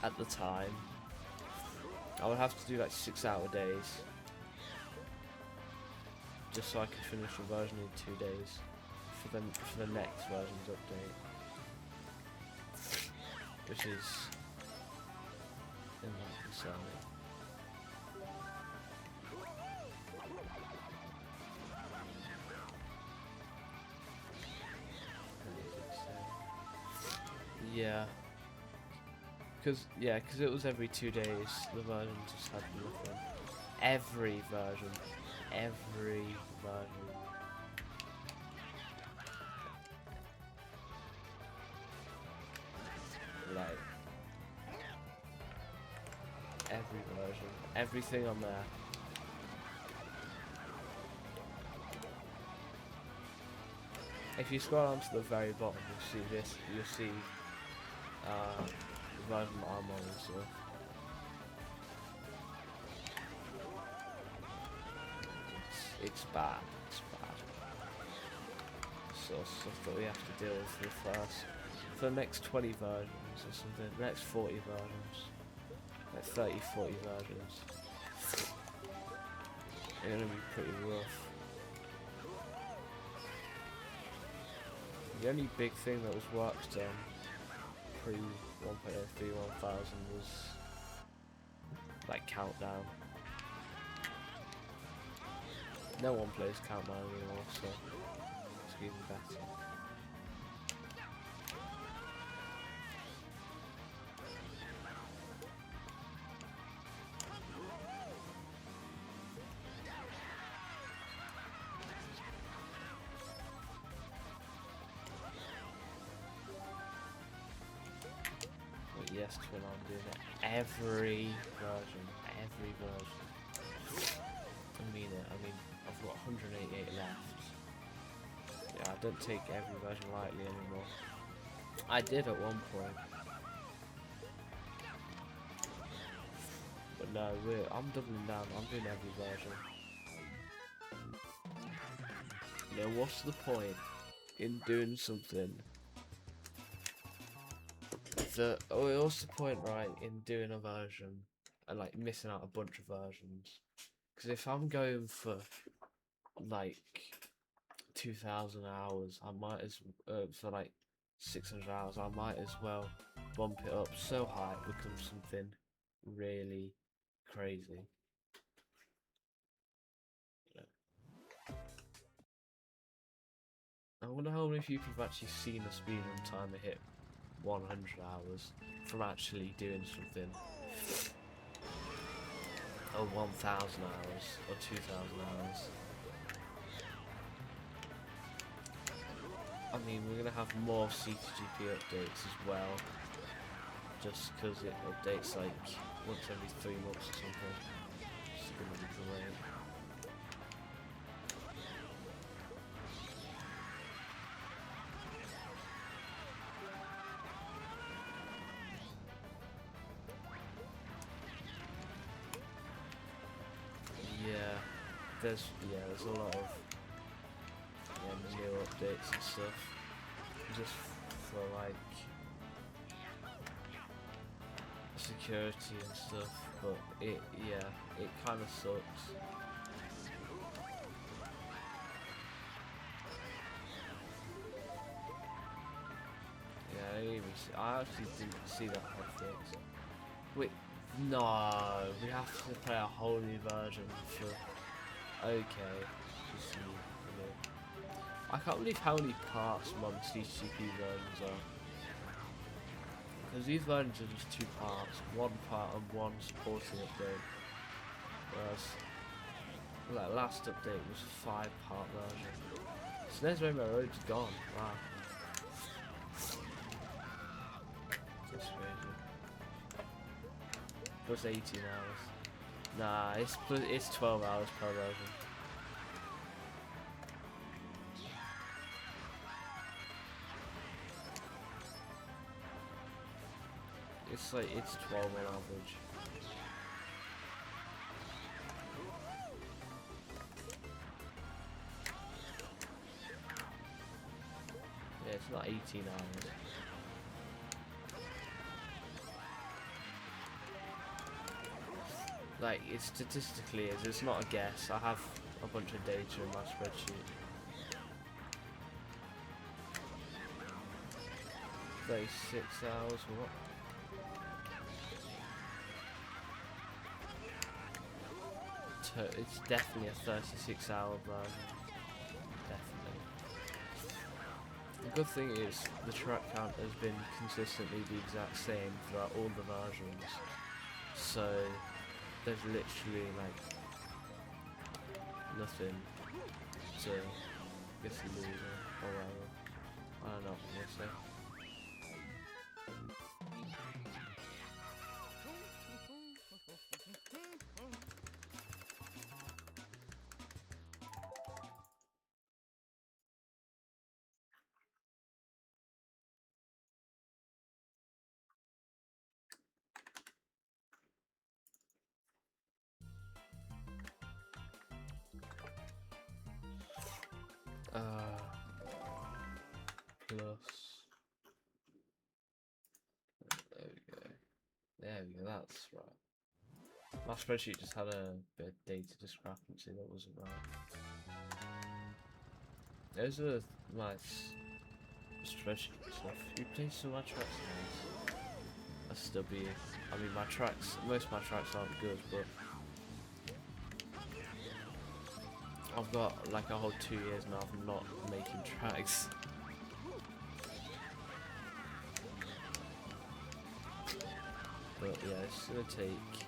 at the time, I would have to do like 6-hour days just so I could finish the version in 2 days for the next version's update, which is insanity. Yeah, because it was every 2 days. The version just had nothing. Every version. Like every version, everything on there If you scroll down to the very bottom, you'll see this. You'll see the version that I'm on and stuff. It's bad. It's bad. Sort of stuff that we have to deal with for the next 20 versions or something. The next 40 versions. Like 30, 40 versions. They're gonna be pretty rough. The only big thing that was worked on pre 1.03 1000 was like Countdown. No one plays Countdown anymore, so it's even better. Yes, Twin, I'm doing it. Every version. I mean it. I mean, I've got 188 left. Yeah, I don't take every version lightly anymore. I did at one point. But no, I'm doubling down. I'm doing every version. You know, what's the point in doing something what's the point, right, in doing a version and like missing out a bunch of versions? Because if I'm going for like 2,000 hours, I might as for like 600 hours, I might as well bump it up so high it becomes something really crazy. I wonder how many people have actually seen a speedrun timer hit 100 hours from actually doing something. Or 1,000 hours or 2,000 hours. I mean, we're gonna have more CTGP updates as well, just because it updates like once every 3 months or something. It's gonna be great. There's a lot of new updates and stuff, just for like security and stuff, but it kind of sucks. Yeah, I actually didn't see that fix. Wait, no, we have to play a whole new version for. Okay, I can't believe how many parts modern CTGP versions are. Because these versions are just 2 parts, 1 part and 1 supporting update. Whereas that last update was a 5-part version. So there's Rainbow Road's gone. Wow. That's crazy. Plus 18 hours. Nah, it's 12 hours per version. It's 12 on average. Yeah, it's not 18 hours. Like, it statistically is, it's not a guess. I have a bunch of data in my spreadsheet. 36 hours, what? It's definitely a 36-hour version. Definitely. The good thing is, the track count has been consistently the exact same throughout all the versions. So there's literally like nothing to get to lose or whatever. I don't know what I'm gonna say. plus. There we go. There we go. That's right. My spreadsheet just had a bit of data discrepancy that wasn't right. Those are nice spreadsheet stuff. You play so much tracks nice. SW. I mean, my tracks, most of my tracks aren't good, but I've got like a whole 2 years now of not making tracks. But yeah, it's gonna take,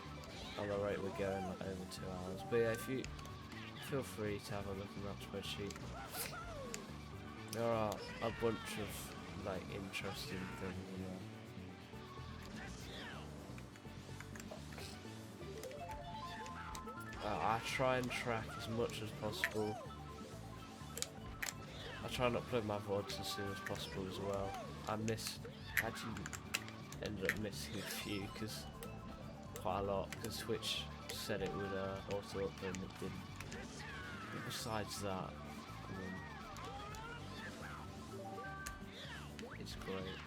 on the rate we're going, like over 2 hours. But yeah, if you feel free to have a look at that spreadsheet. There are a bunch of like interesting things in there. I try and track as much as possible. I try and upload my VODs as soon as possible as well. I actually ended up missing a few, because quite a lot, because Twitch said it would auto upload and it didn't. But besides that, it's great.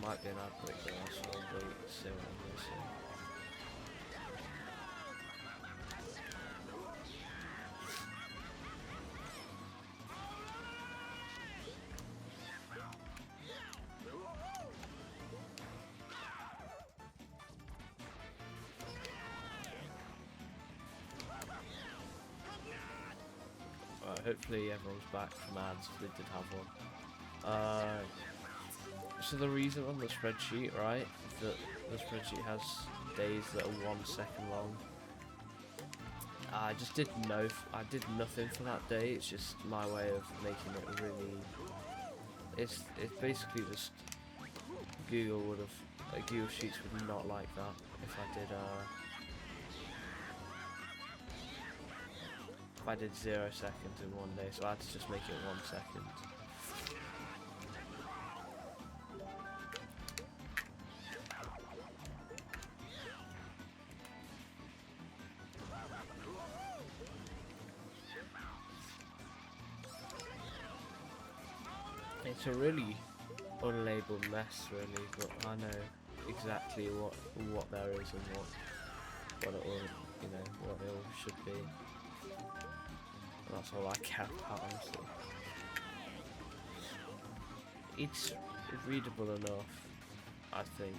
Might be an outbreak there, so I'll wait and see what I'm going to say. Alright, hopefully everyone's back from ads if they did have one. So the reason on the spreadsheet, right, that the spreadsheet has days that are 1 second long. I just didn't know. I did nothing for that day. It's just my way of making it really. It's basically just Google would have Google Sheets would not like that if I did 0 seconds in one day. So I had to just make it 1 second. It's a really unlabeled mess, really, but I know exactly what there is and what it all, you know, what it all should be. And that's all I care about, honestly. It's readable enough, I think.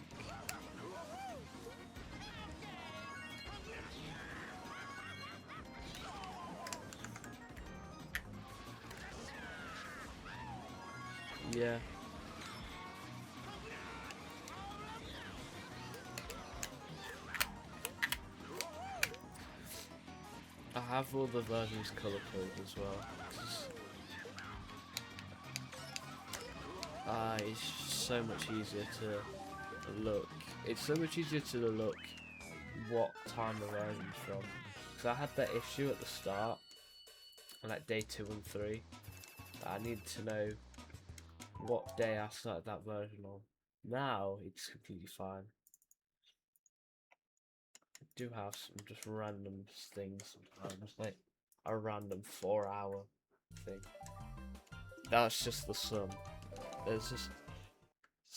Yeah. have all the versions color coded as well. It's so much easier to look. It's so much easier to look what time the version's from. Because I had that issue at the start, like day 2 and 3. I needed to know what day I started that version on. Now it's completely fine. I do have some just random things sometimes, like a random 4-hour thing. That's just the sum. There's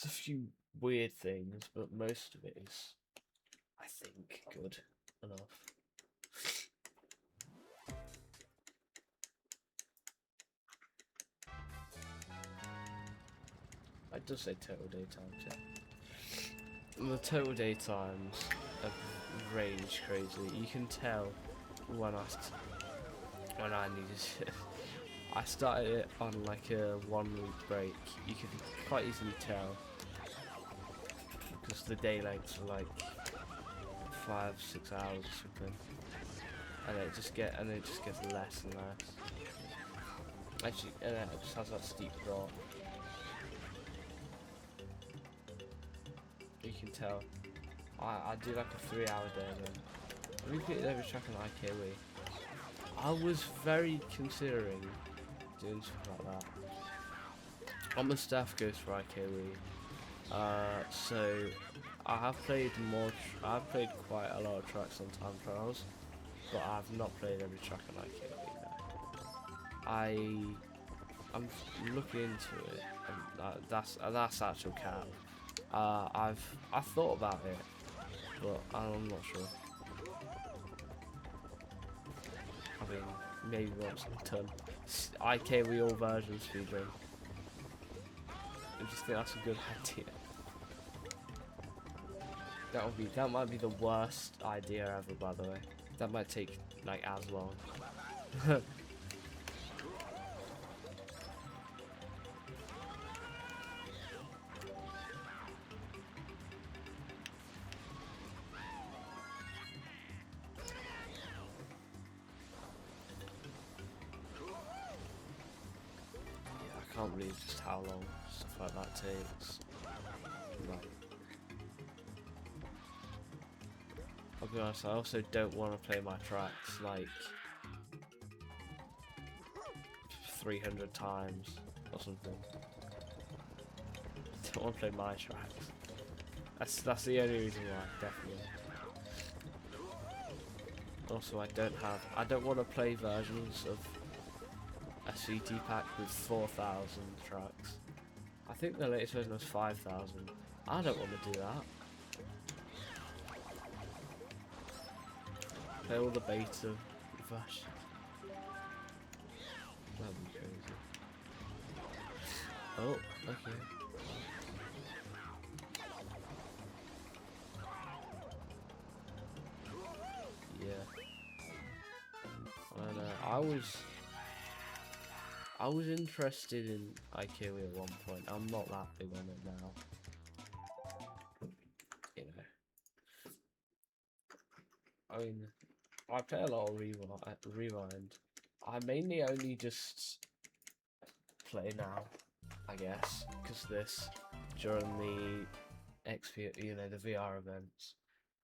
a few weird things, but most of it is, I think, good enough. I just say total daytimes, yeah. The total daytimes have ranged crazy. You can tell when I needed it. I started it on like a 1-week break. You can quite easily tell because the day lengths are like 5-6 hours or something, and it just gets less and less. Actually, and it just has that steep drop. You can tell. I do like a 3-hour day then. I completed every track on IKW. I was very considering doing something like that. On the staff goes for IKW. So I have played I've played quite a lot of tracks on time trials, but I've not played every track on IKW now. I'm looking into it, and that's actual cow. I thought about it, but I'm not sure. I mean, maybe once I'm done IKW all version speedrun. I just think that's a good idea. That might be the worst idea ever, by the way. That might take like as long. I can't believe just how long stuff like that takes. Like, I'll be honest, I also don't want to play my tracks like 300 times or something. I don't want to play my tracks. That's the only reason why, definitely. Also, I don't want to play versions of a CT pack with 4,000 tracks. I think the latest version was 5,000. I don't want to do that. Play all the beta versions. That'd be crazy. Oh, okay. Yeah. And I was interested in IKEA at one point. I'm not that big on it now. You know. I mean, I play a lot of Rewind. I mainly only just play now, I guess, because during the XP, the VR events,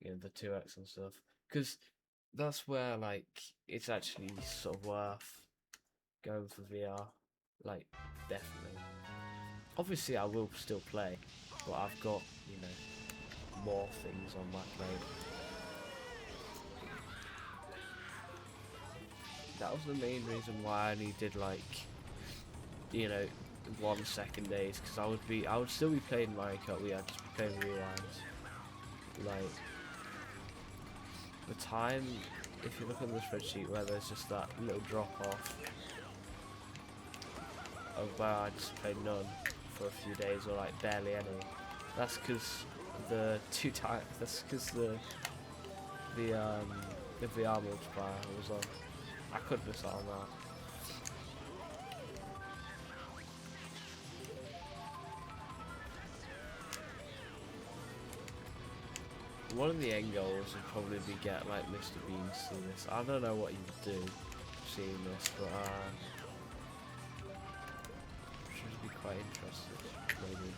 the 2X and stuff, because that's where like it's actually sort of worth going for VR, like definitely. Obviously, I will still play, but I've got more things on my plate. That was the main reason why I only did like 1 second days, because I would still be playing Mario Kart. I'd just be playing rewinds. Like the time, if you look at the spreadsheet where there's just that little drop off of where I just played none for a few days or like barely any. That's because the VR multiplier was on. I could miss out on that. one of the end goals would probably be get like Mr. Bean to see this. I don't know what he would do seeing this, but should be quite interested, maybe.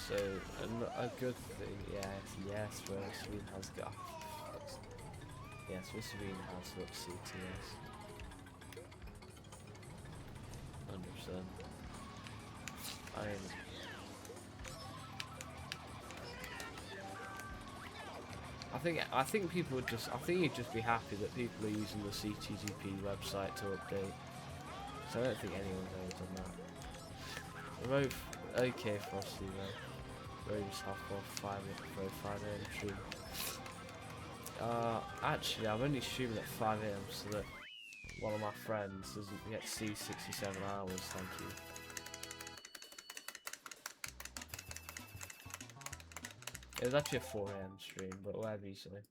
So a good thing, yes, where Sweden has got. Yes, Mr. Bean has got CTS. 100%. I think people would just. I think you'd just be happy that people are using the CTGP website to update. So I don't think anyone's ever done that. We're both okay, Frosty though. Rose half off 5 AM stream. Actually, I'm only streaming at 5 AM so that one of my friends doesn't get to see 67 hours, thank you. It was actually a 4 AM stream, but whatever you say.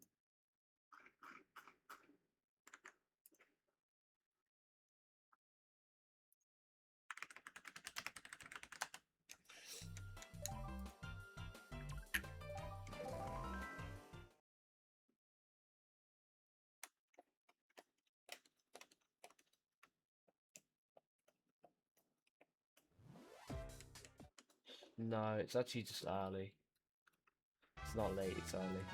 No, it's actually just early. It's not late, it's early.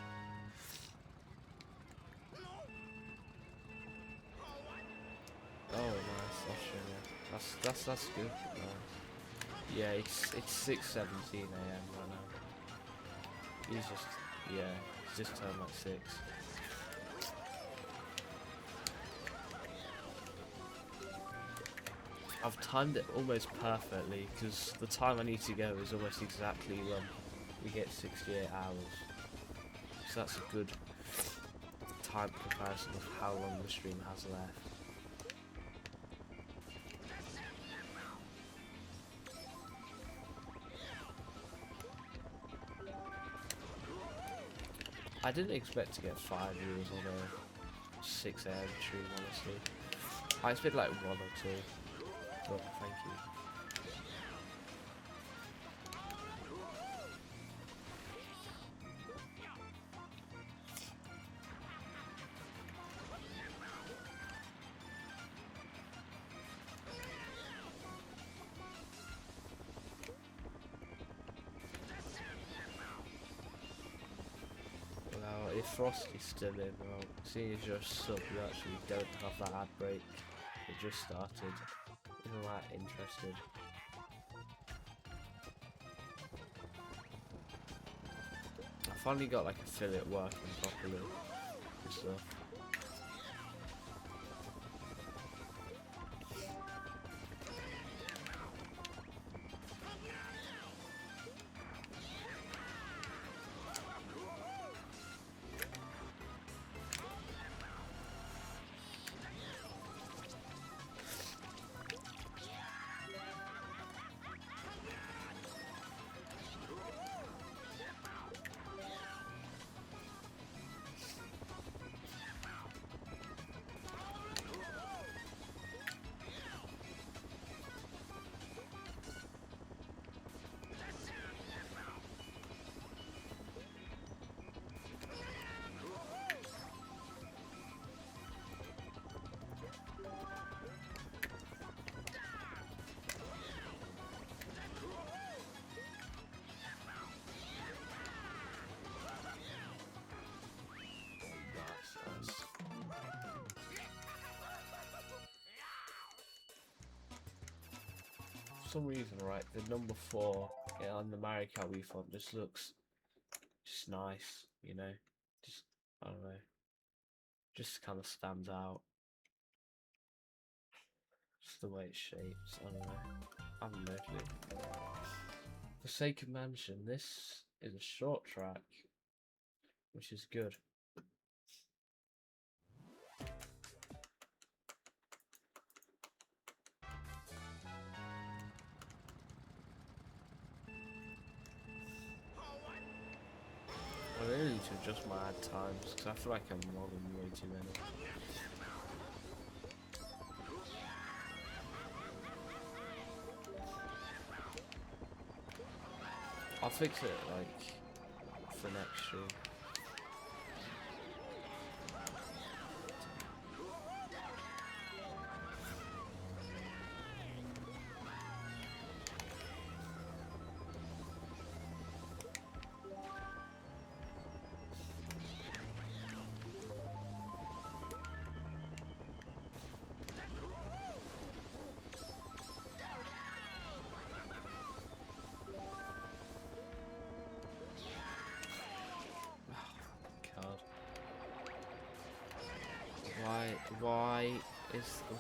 Oh, nice, Australia. That's good. Nice. Yeah, it's 6:17 AM right now. He's just turned like 6. I've timed it almost perfectly because the time I need to go is almost exactly when we get 68 hours. So that's a good time comparison of how long the stream has left. I didn't expect to get 5 viewers on a 6 AM stream, honestly. I expected like 1 or 2. But thank you. Well, if Frosty's still in, well, seeing as you're a sub, you actually don't have that ad break. It just started. Isn't that interested? I finally got like affiliate working properly and stuff. For some reason, right, the number 4 on the Mario Kart Wii font just looks just nice, you know? Just, I don't know. Just kind of stands out. Just the way it's shaped, I don't know. I have no clue. Forsaken Mansion, this is a short track, which is good. to adjust my ad times because I feel like I'm logging way too many. I'll fix it like for next stream.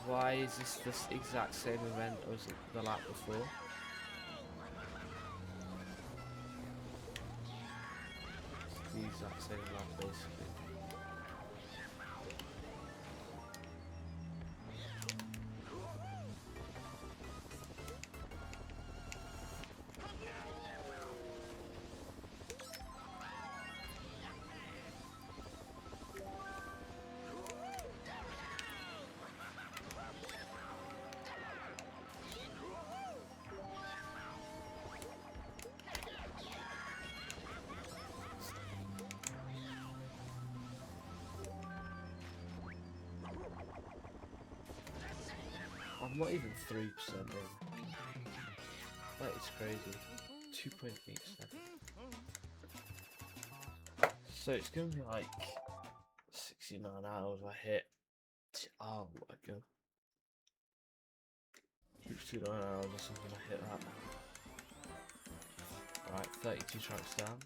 Why is this the exact same event as the lap before? It's the exact same lap basically. I'm not even 3% in. That is crazy. 2.87. So it's gonna be like 69 hours I hit. Oh my god. 69 hours or something I hit that. Alright, 32 tracks down. Nice.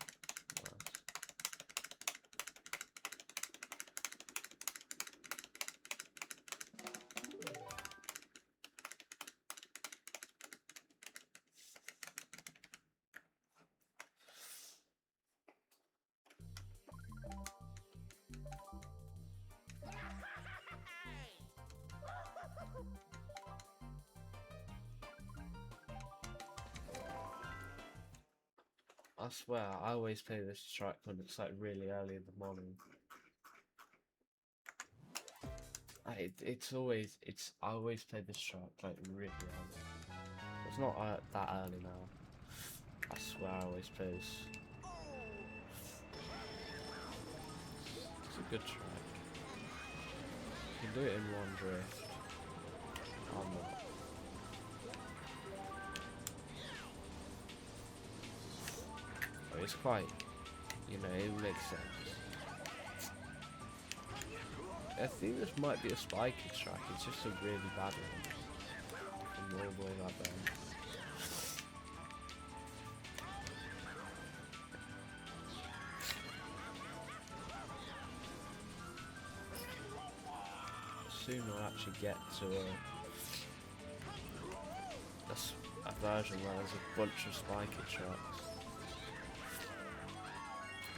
I swear, I always play this track when it's like really early in the morning. I always play this track like really early. It's not that early now. I swear I always play this. It's a good track. You can do it in one drift. I'm not. It's quite, you know, it makes sense. I think this might be a spiky track, it's just a really bad one. From all the way that down. Soon I'll actually get to a version where there's a bunch of spiky tracks.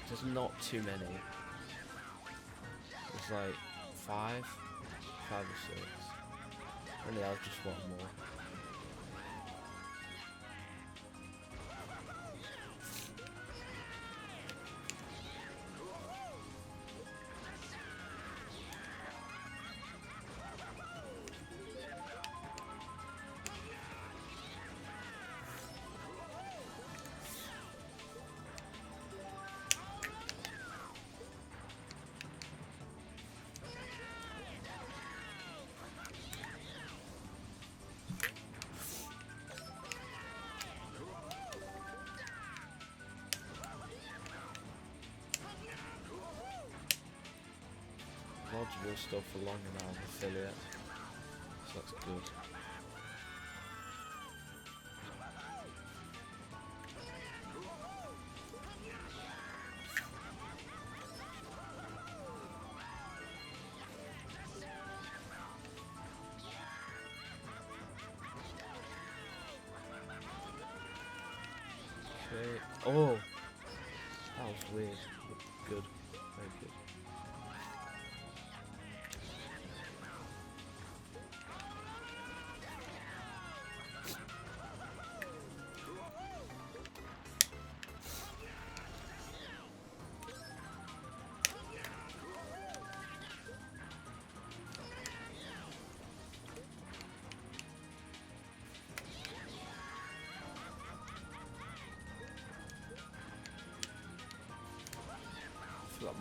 There's not too many. There's like 5 or 6. Only I've just one more. VODs will still for longer now on affiliate, so that's good. Okay. Oh, that was weird. Good, very good.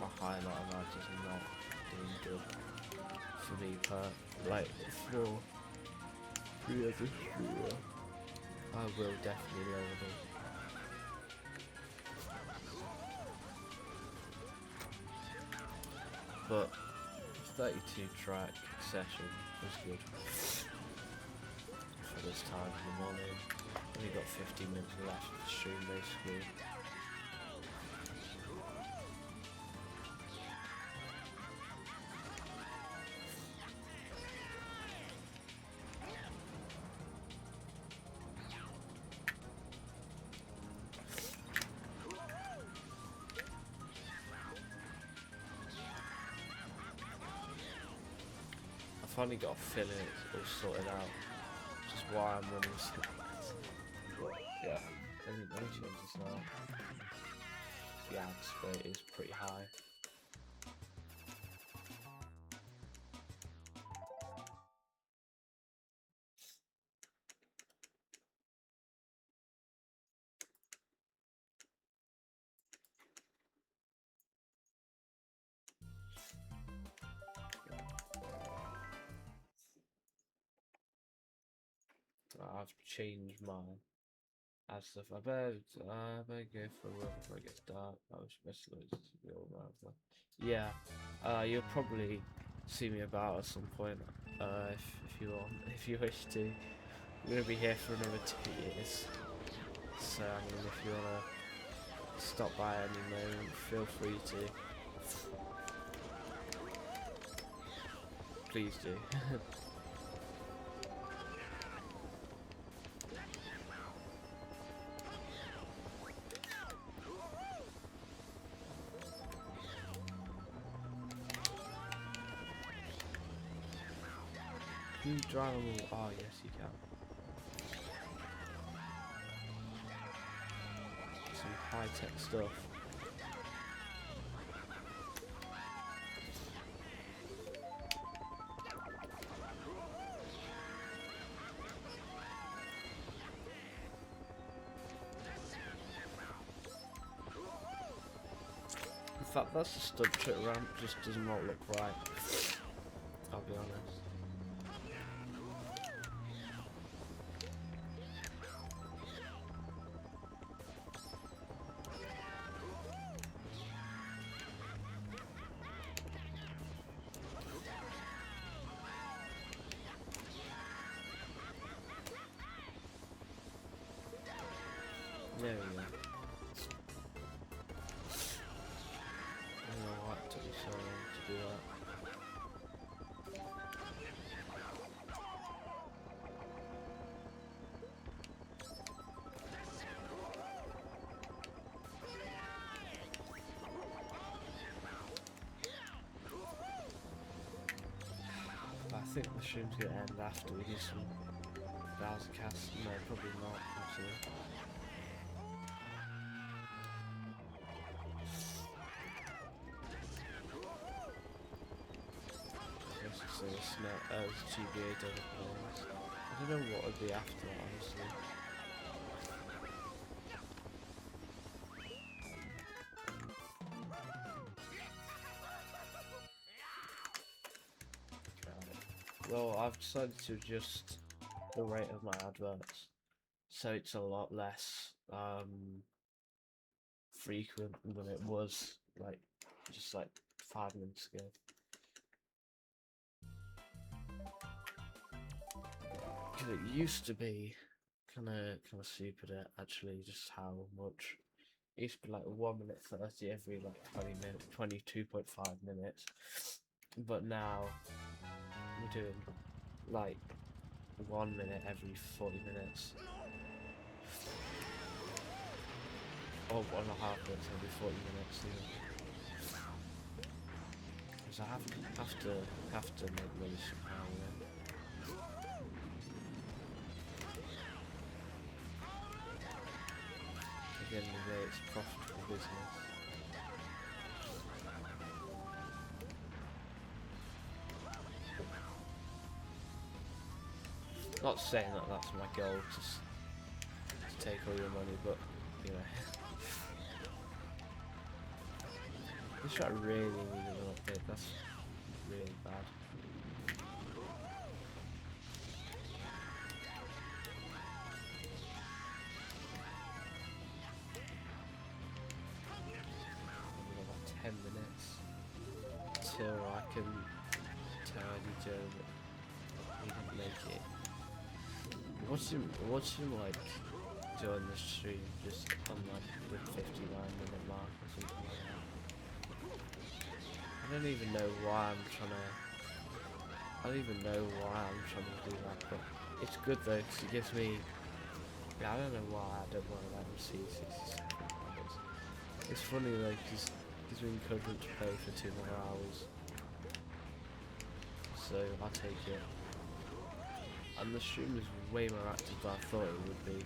like my highlight of ads is not doing good for me like for free as a streamer. I will definitely lower them. But 32 track session was good for this time in the morning. Only got 15 minutes left of the stream basically. I finally got a fill in it all sorted out, which is why I'm running so but yeah, let me change this now. The ads rate is pretty high. I've changed my ad stuff. I better go for a run before it gets dark. I was supposed to be all right. Yeah, you'll probably see me about at some point. If you want, if you wish to. I'm gonna be here for another 2 years. So I mean, if you wanna stop by any moment, feel free to. Please do. Can you drive them all? Oh yes, you can. Some high-tech stuff. In fact, that's a stud trip ramp, just does not look right. I'll be honest. There we go. I don't know why it took me so long to do that. But I think the stream's gonna end after we do some browser casts. No, probably not, actually. So it's GBA developers. I don't know what would be after that, honestly. Okay. Well, I've decided to adjust the rate of my adverts, so it's a lot less frequent than it was just 5 minutes ago. Because it used to be kind of stupid actually, just how much. It used to be 1 minute 30 every 20 minutes, 22.5 minutes, but now we're doing 1 minute every 40 minutes. Or 1.5 minutes every 40 minutes. Because I have to make money somehow. At the end of the day, it's a profitable business. Not saying that that's my goal, just to take all your money, but you know. This track really needed an update. That's really bad. I've got about 10 minutes till I can tell Eddie Joe that he didn't make it. Watch him like join the stream just on like the 59-minute mark or something like that. I don't even know why I'm trying to do that, but it's good though because it gives me. Yeah, I don't know why I don't want to let him see 60 seconds. It's funny though because it gives me encouragement to play for 2 more hours. So I'll take it. And the stream was way more active than I thought it would be.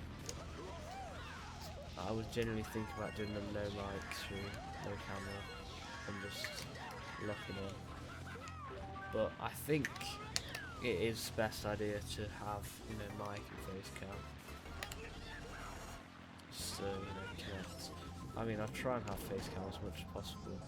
I was genuinely thinking about doing a no mic stream, no camera, and just locking in. But I think it is the best idea to have, you know, mic and face cam. Just to, you know, connect. I mean, I'll try and have face cam as much as possible.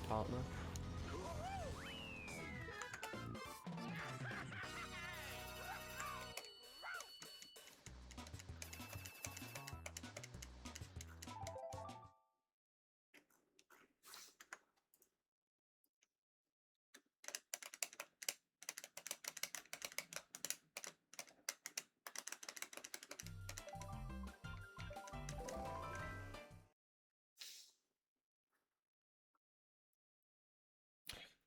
Partner.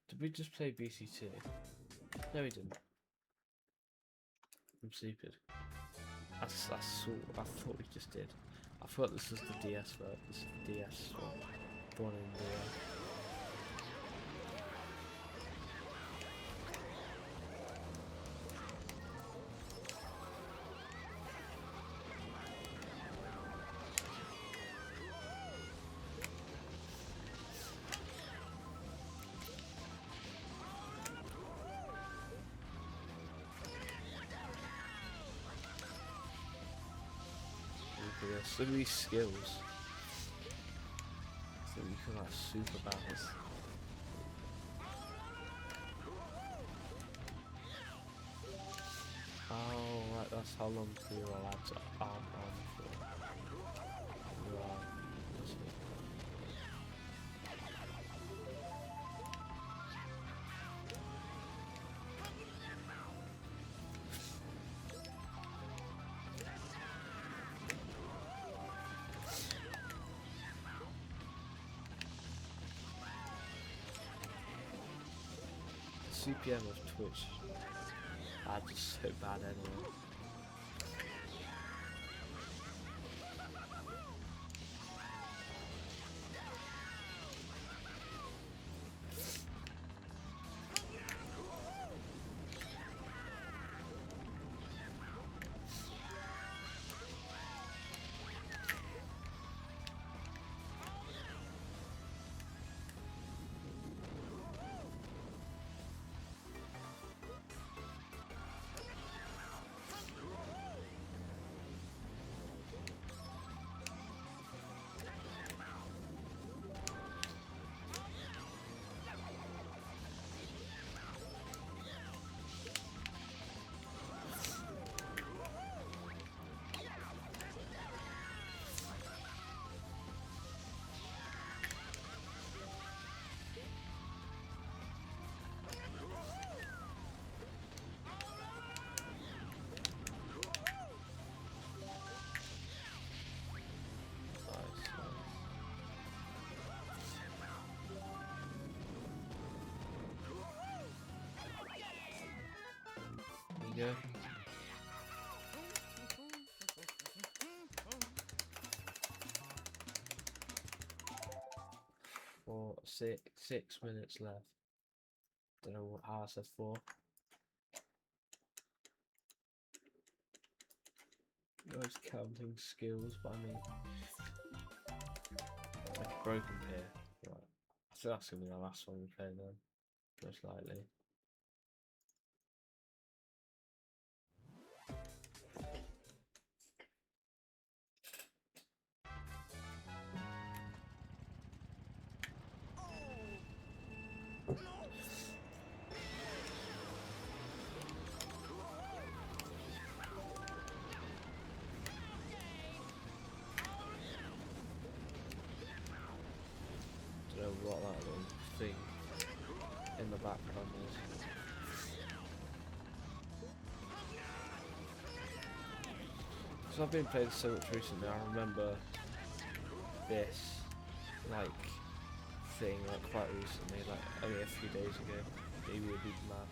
Did we just play BC2? No, we didn't. I'm stupid. I thought we just did. I thought this was the DS vote. This is the DS one. Born in the. Look at these skills. So you can like super balance. Oh, right, that's how long you're allowed to arm for. Right, that's it. CPM of Twitch are just so bad anyway. There you go. For 6 minutes left. Don't know how I said 4. Those counting skills, but I mean, like broken pier. Right. I think that's gonna be the last one we play then, most likely. Don't know what that little thing in the background is. So I've been playing so much recently, I remember this like thing like quite recently, like only a few days ago, maybe a week max.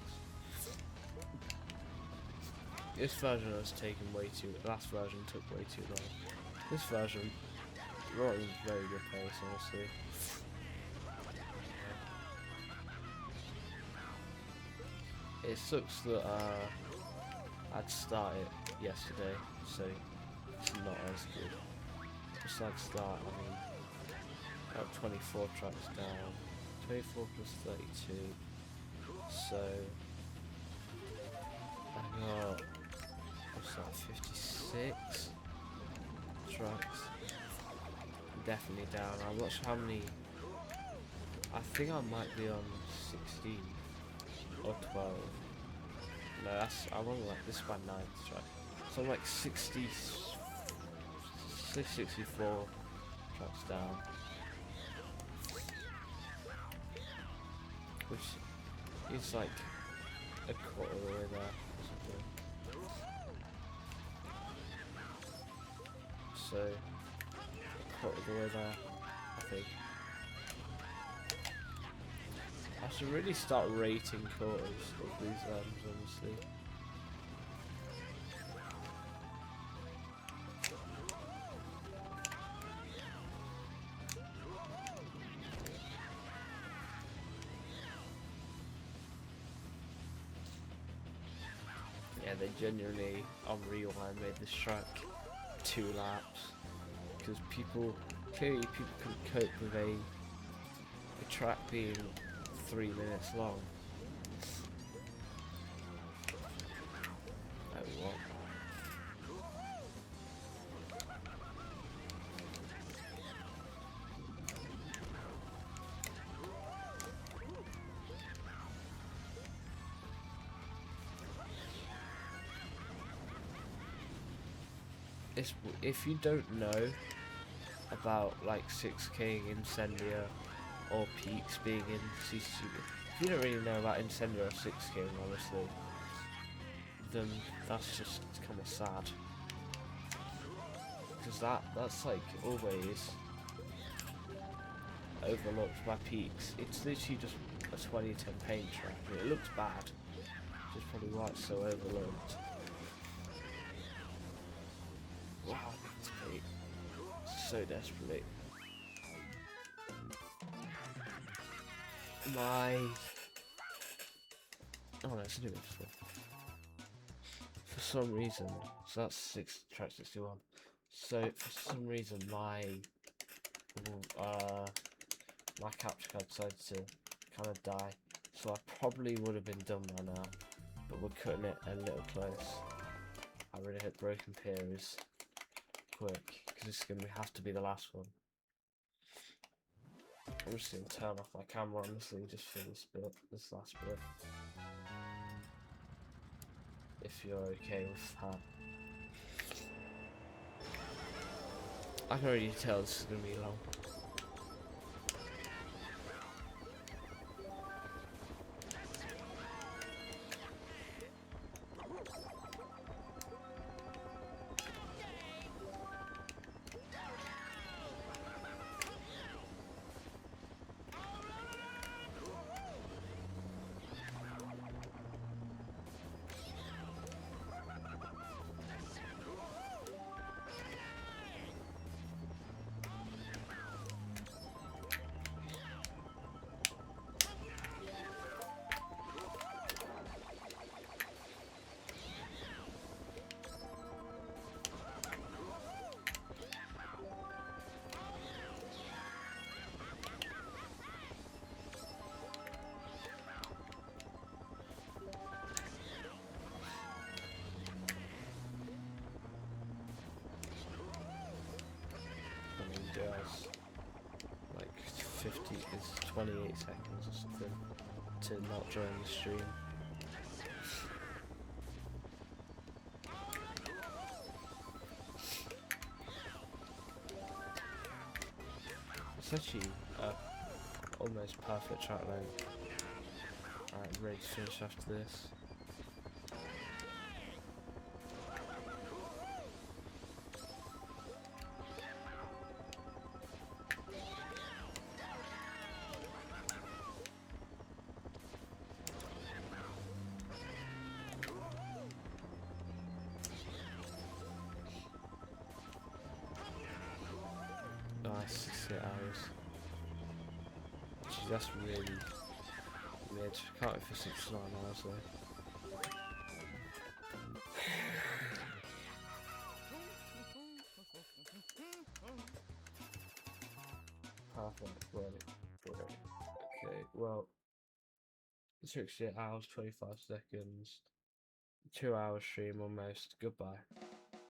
This version has taken way too, the last version took way too long. This version, we're at a very good pace, honestly. It sucks that I'd started yesterday, so it's not as good. Just I'd start, I mean, about 24 tracks down, 24 plus 32, so I got, what's that, 56 tracks, definitely down. I'm not sure how many, I think I might be on 16 or 12. No, I'm on like, this is my 9th track, so I'm like 64 tracks down, which is like a quarter of the way there or something. So, a quarter of the way there, I think. I should really start rating quarters of these items, honestly. Yeah, they genuinely, on Rewind, made this track 2 laps. Because clearly people couldn't cope with a track being 3 minutes long. Oh, what? If you don't know about like 6K Incendia or Peaks being in CTGP, if you don't really know about Incendia or 6K, honestly, then that's just kind of sad, because that's like always overlooked by Peaks. It's literally just a 2010 paint track. I mean, it looks bad, which is probably why it's so overlooked. Wow, I need to pay so desperately. Oh no, it's a new one. For some reason, so that's track 61. So for some reason my capture card decided to kind of die. So I probably would have been done by now, but we're cutting it a little close. I really hope Broken Pier is quick, because this is going to have to be the last one. I'm just going to turn off my camera, honestly, just for this last bit. If you're okay with that. I can already tell this is going to be long. 28 seconds or something to not join the stream. It's actually almost perfect track length. Alright, ready to finish after this. Nice, 68 hours. Jeez, that's really mid. Can't wait for 69 hours though. Perfect, right. Okay, well, 68 hours, 25 seconds, 2 hour stream almost. Goodbye.